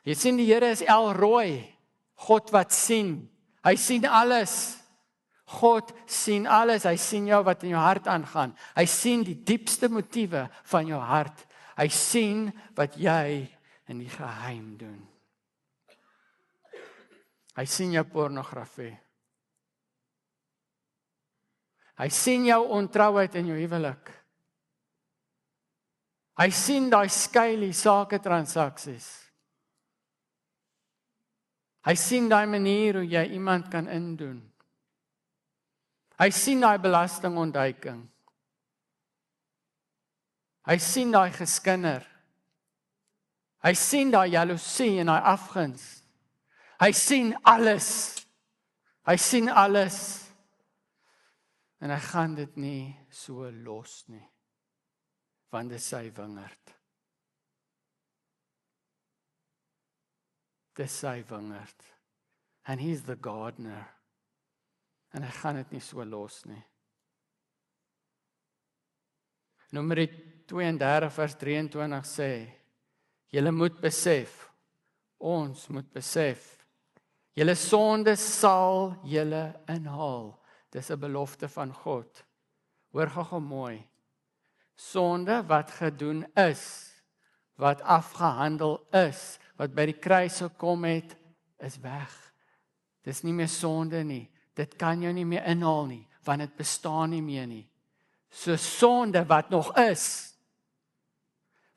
Jy sien die Here is El Roi, God wat sien. Hy sien alles. God sien alles. Hy sien jou wat in jou hart aangaan. Hy sien die diepste motiewe van jou hart. Hy sien wat jy in die geheim doen. Hy sien jou pornografie. Hy sien jou ontrouheid in jou huwelik. Hy sien daai skuilie sake transaksies. Hy sien daai manier hoe jy iemand kan indoen. Hy sien daai belastingontduiking. Hy sien daai geskinder. Hy sien daai jaloesie en daai afguns. Hy sien alles. Hy sien alles. En hy gaan dit nie so los nie. Want dit is sy wingerd. Dit is sy wingerd. And he's the gardener. En hy gaan dit nie so los nie. Numeri 32 vers 23 sê, julle moet besef, ons moet besef, julle sonde sal julle inhaal. Dis 'n belofte van God. Hoor gou mooi. Sonde wat gedoen is, wat afgehandel is, wat by die kruis gekom het, is weg. Dis nie meer sonde nie. Dit kan jou nie meer inhaal nie, want dit bestaan nie meer nie. So sonde wat nog is,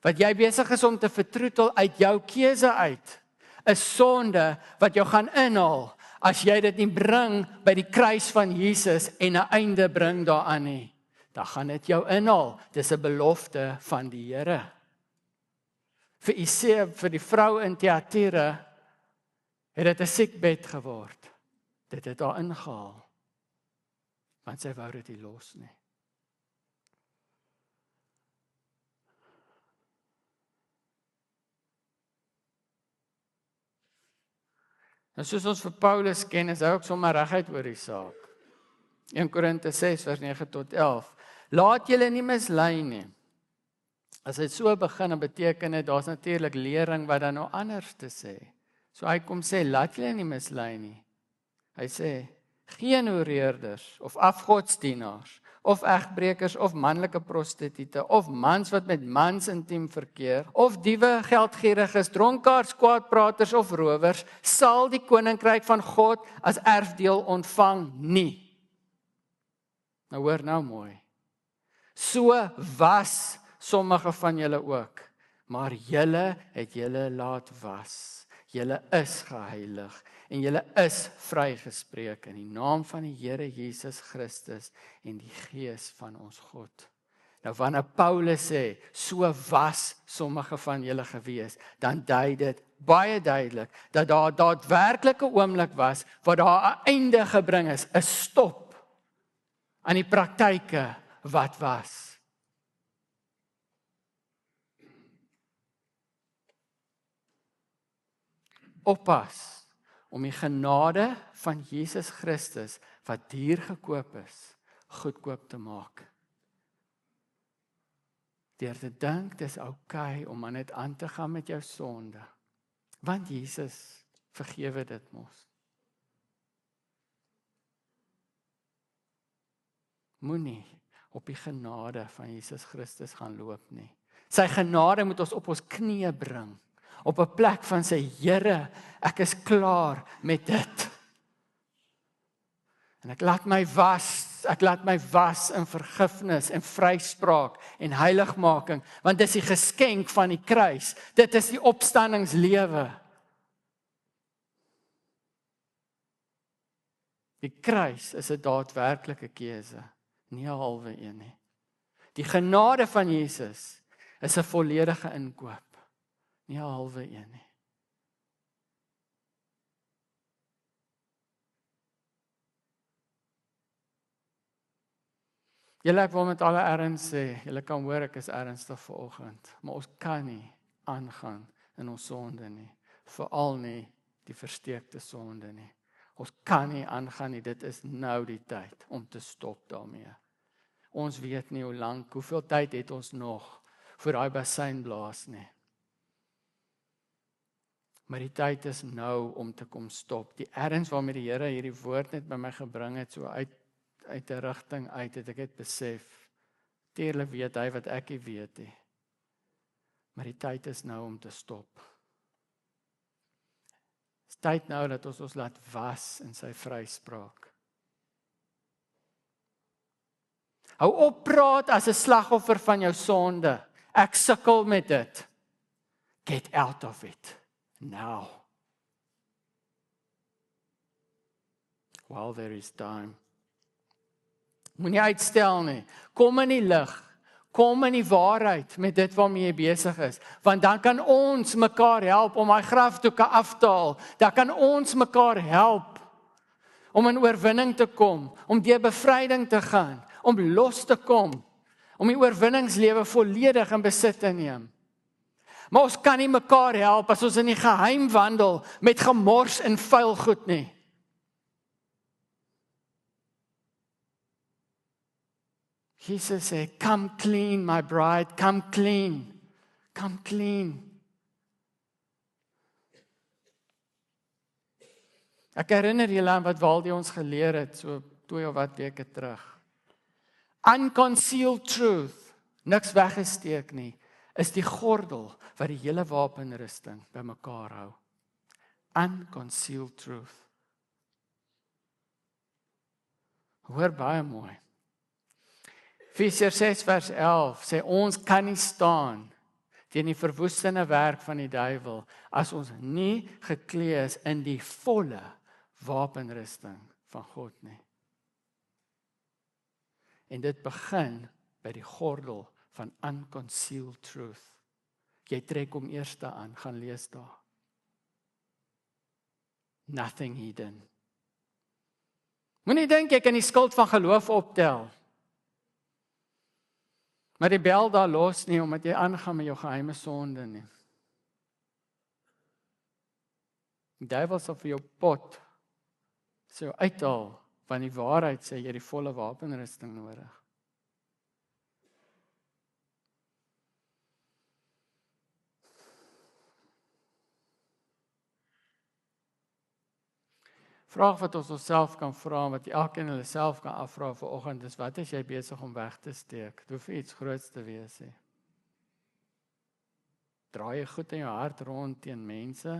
wat jy besig is om te vertroetel uit jou keuse uit, is sonde wat jou gaan inhaal, as jy dit nie bring by die kruis van Jesus en 'n einde bring daaraan nie. Dan gaan dit jou inhaal. Dis 'n belofte van die Here. Vir Isaiah, vir die vrou in Thyatira, het dit 'n siekbed geword. Dit het haar ingehaal. Want sy wou dit nie los nie. En soos ons vir Paulus ken, is hy ook sommer reguit oor die saak. 1 Korinte 6 vers 9 tot 11. Laat julle nie mislei nie. As hy so begin, dan beteken dit, daar's natuurlik lering wat dan nou anders te sê. So hy kom sê, laat julle nie mislei nie. Hy sê, geen hoereerders, of afgodsdienaars, of egbrekers, of manlike prostituie, of mans wat met mans intiem verkeer, of diewe, geldgieriges, dronkaards, kwaadpraters of rowers, sal die koninkryk van God as erfdeel ontvang nie. Nou hoor nou mooi. So was sommige van julle ook, maar julle het julle laat was. Julle is geheilig en julle is vrygespreek in die naam van die Here Jesus Christus en die Gees van ons God. Nou wanneer Paulus sê, so was sommige van julle gewees, dan dui dit baie duidelik, dat daar 'n daadwerklike oomblik was, waar daar 'n einde gebring is, 'n stop aan die praktyke wat was. Oppas om die genade van Jesus Christus, wat duur gekoop is, goedkoop te maak. Deur te dink, dis oukei om net aan te gaan met jou sonde. Want Jesus vergewe dit mos. Moenie op die genade van Jesus Christus gaan loop nie. Sy genade moet ons op ons knieë bring. Op 'n plek van sy Here, ek is klaar met dit. En ek laat my was in vergifnis en vryspraak en heiligmaking, want dis die geskenk van die kruis. Dit is die opstandingslewe. Die kruis is 'n daadwerklike keuse, nie 'n halwe een nie. Die genade van Jesus is 'n volledige inkoop. Nie 'n halwe een nie. Julle, ek wil met alle erns sê, julle kan hoor ek is ernstig vanoggend, maar ons kan nie aangaan in ons sonde nie, veral nie die versteekte sonde nie. Ons kan nie aangaan nie, dit is nou die tyd om te stop daarmee. Ons weet nie hoe lank, hoeveel tyd het ons nog vir daai bassein blaas nie. Maar die tyd is nou om te kom stop. Die erns waarmee die Here hierdie woord net by my gebring het, so uit 'n rigting uit, het ek het besef, tuurlik weet hy wat ek nie weet nie. Maar die tyd is nou om te stop. Dit is tyd nou dat ons laat was in sy vryspraak. Hou op praat as 'n slagoffer van jou sonde. Ek sukkel met dit. Get out of it. Now. While there is time. Moenie uitstel nie. Kom in die lig. Kom in die waarheid met dit waarmee jy besig is. Want dan kan ons mekaar help om daai grafdoeke af te haal. Dan kan ons mekaar help om in oorwinning te kom, om deur bevryding te gaan, om los te kom, om die oorwinningslewe volledig in besit te neem. Maar ons kan nie mekaar help as ons in die geheim wandel met gemors en vuil goed nie. Jesus sê, come clean my bride, come clean. Come clean. Ek herinner julle aan wat Waldie ons geleer het, so 2 of wat weke terug. Unconcealed truth niks weggesteek nie, is die gordel wat die hele wapenrusting bymekaar hou. Unconcealed truth. Hoor baie mooi. Efesiërs 6 vers 11 sê ons kan nie staan teen die verwoestende werk van die duiwel as ons nie geklee is in die volle wapenrusting van God nie. En dit begin by die gordel van unconcealed truth. Jy trek hom eers aan, gaan lees daar. Nothing hidden. Moenie dink jy kan die skuld van geloof optel. Maar die bel daar los nie, omdat jy aangaan met jou geheime sonde nie. Die duiwel sal vir jou pot, sal jou uithaal, van die waarheid sê jy die volle wapenrusting nodig. Vraag wat ons onsself kan vra, wat elkeen hulle self kan afvra vanoggend is, wat is jy besig om weg te steek? Dit hoef iets groots te wees nie. Draai jy goed in jou hart rond teen mense?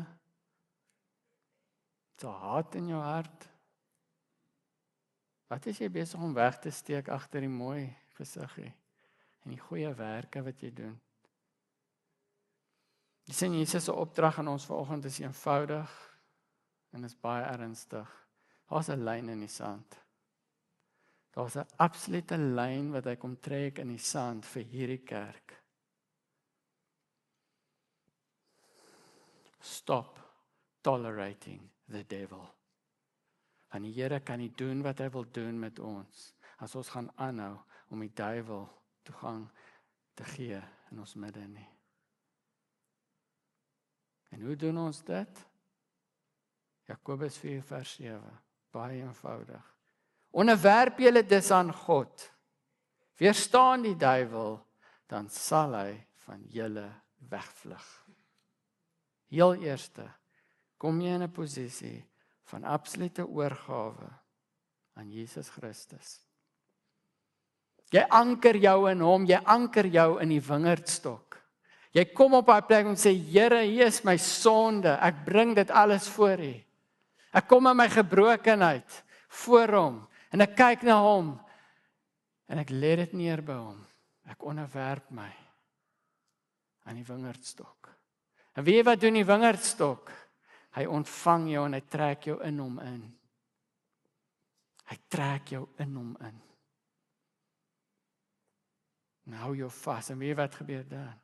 Is daar haat in jou hart? Wat is jy besig om weg te steek agter die mooi gesiggie en die goeie werke wat jy doen? Die sien Jesus se opdrag aan ons vanoggend is eenvoudig en is baie ernstig. Daar's 'n lyn in die sand. Daar's 'n absolute lyn wat hy kom trek in die sand vir hierdie kerk. Stop tolerating the devil. En die Here kan nie doen wat hy wil doen met ons, as ons gaan aanhou om die duiwel toegang te gee in ons midde nie. En hoe doen ons dit? Jakobus 4 vers 7, baie eenvoudig. Onderwerp julle dus aan God, weerstaan die duiwel, dan sal hy van julle wegvlug. Heel eerste, kom jy in 'n posisie van absolute oorgawe aan Jesus Christus. Jy anker jou in hom, jy anker jou in die wingerdstok. Jy kom op daai plek en sê, Here, hier is my sonde, ek bring dit alles voor U. Ek kom in my gebrokenheid voor hom, en ek kyk na hom, en ek lê dit neer by hom. Ek onderwerp my aan die wingerdstok. En weet jy wat doen die wingerdstok? Hy ontvang jou en hy trek jou in hom in. Hy trek jou in hom in. En hou jou vas, en weet jy wat gebeur dan?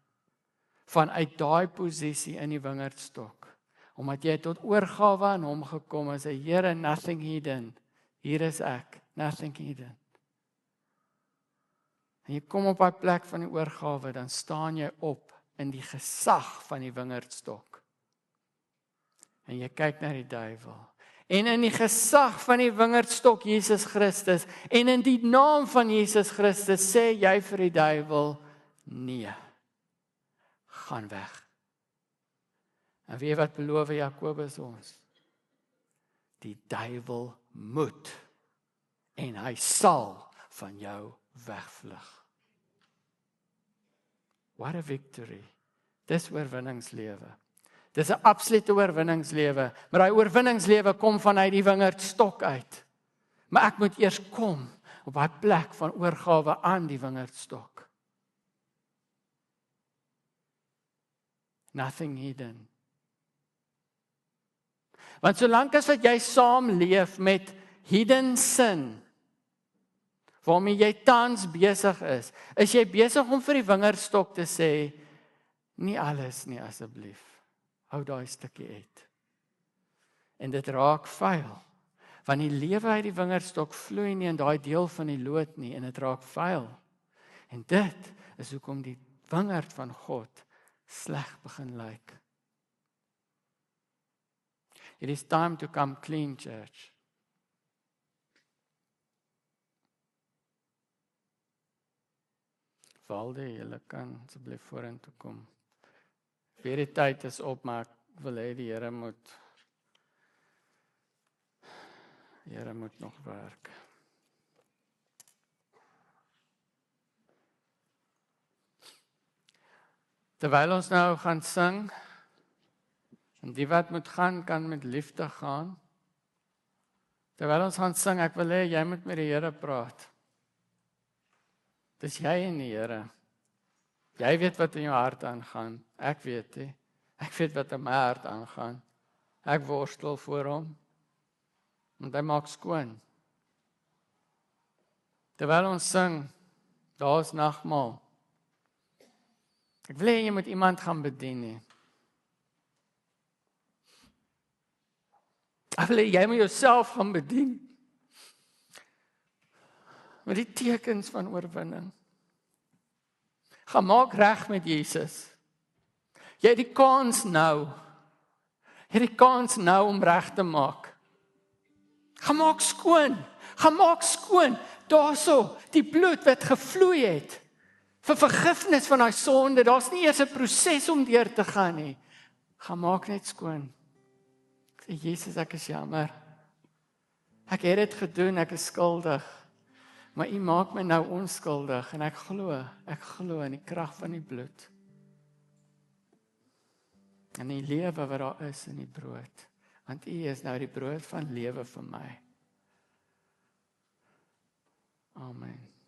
Vanuit daai posisie in die wingerdstok, omdat jy tot oorgawe aan hom gekom en sê, Here, nothing hidden. Hier is ek, nothing hidden. En jy kom op daai plek van die oorgawe, dan staan jy op in die gesag van die wingerdstok. En jy kyk na die duiwel. En in die gesag van die wingerdstok Jesus Christus, en in die naam van Jesus Christus, sê jy vir die duiwel, nee, gaan weg. En weet wat beloof Jakobus ons? Die duiwel moet, en hy sal van jou wegvlug. What a victory. Dis oorwinningslewe. Dis 'n absolute oorwinningslewe, maar daai oorwinningslewe kom vanuit die wingerdstok uit. Maar ek moet eers kom op daai plek van oorgawe aan die wingerdstok. Nothing hidden. Want solank as wat jy saamleef met hidden sin, waarmee jy tans besig is jy besig om vir die wingerdstok te sê, nie alles nie asseblief. Hou daai stukkie uit. En dit raak vuil. Want die lewe uit die wingerdstok vloei nie in daai deel van die lood nie, en dit raak vuil. En dit is hoekom die wingerd van God sleg begin lyk. It is time to come clean, church. Valde, julle kan asseblief vorentoe kom. Weer die tyd is op, maar ek wil hê die Here moet nog werk. Terwyl ons nou gaan sing, en die wat moet gaan, kan met liefde gaan. Terwyl ons gaan sing, ek wil hê jy moet met die Here praat. Dis jy en die Here. Jy weet wat in jou hart aangaan. Ek weet nie. Ek weet wat in my hart aangaan. Ek worstel voor hom. Want hy maak skoon. Terwyl ons sing, daar is nagmaal. Ek wil hê jy moet iemand gaan bedien nie. Ek wil hê jy moet jouself gaan bedien. Met die tekens van oorwinning. Gaan maak reg met Jesus. Jy het die kans nou. Jy het die kans nou om reg te maak. Gaan maak skoon. Gaan maak skoon. Daarso, die bloed wat gevloei het. Vir vergifnis van daai sonde. Daar's nie eers 'n proses om deur te gaan nie. Gaan maak net skoon. Ek sê, Jesus, ek is jammer. Ek het dit gedoen, ek is skuldig. Maar U maak my nou onskuldig en ek glo in die krag van die bloed. En die lewe wat daar is in die brood. Want U is nou die brood van lewe vir my. Amen.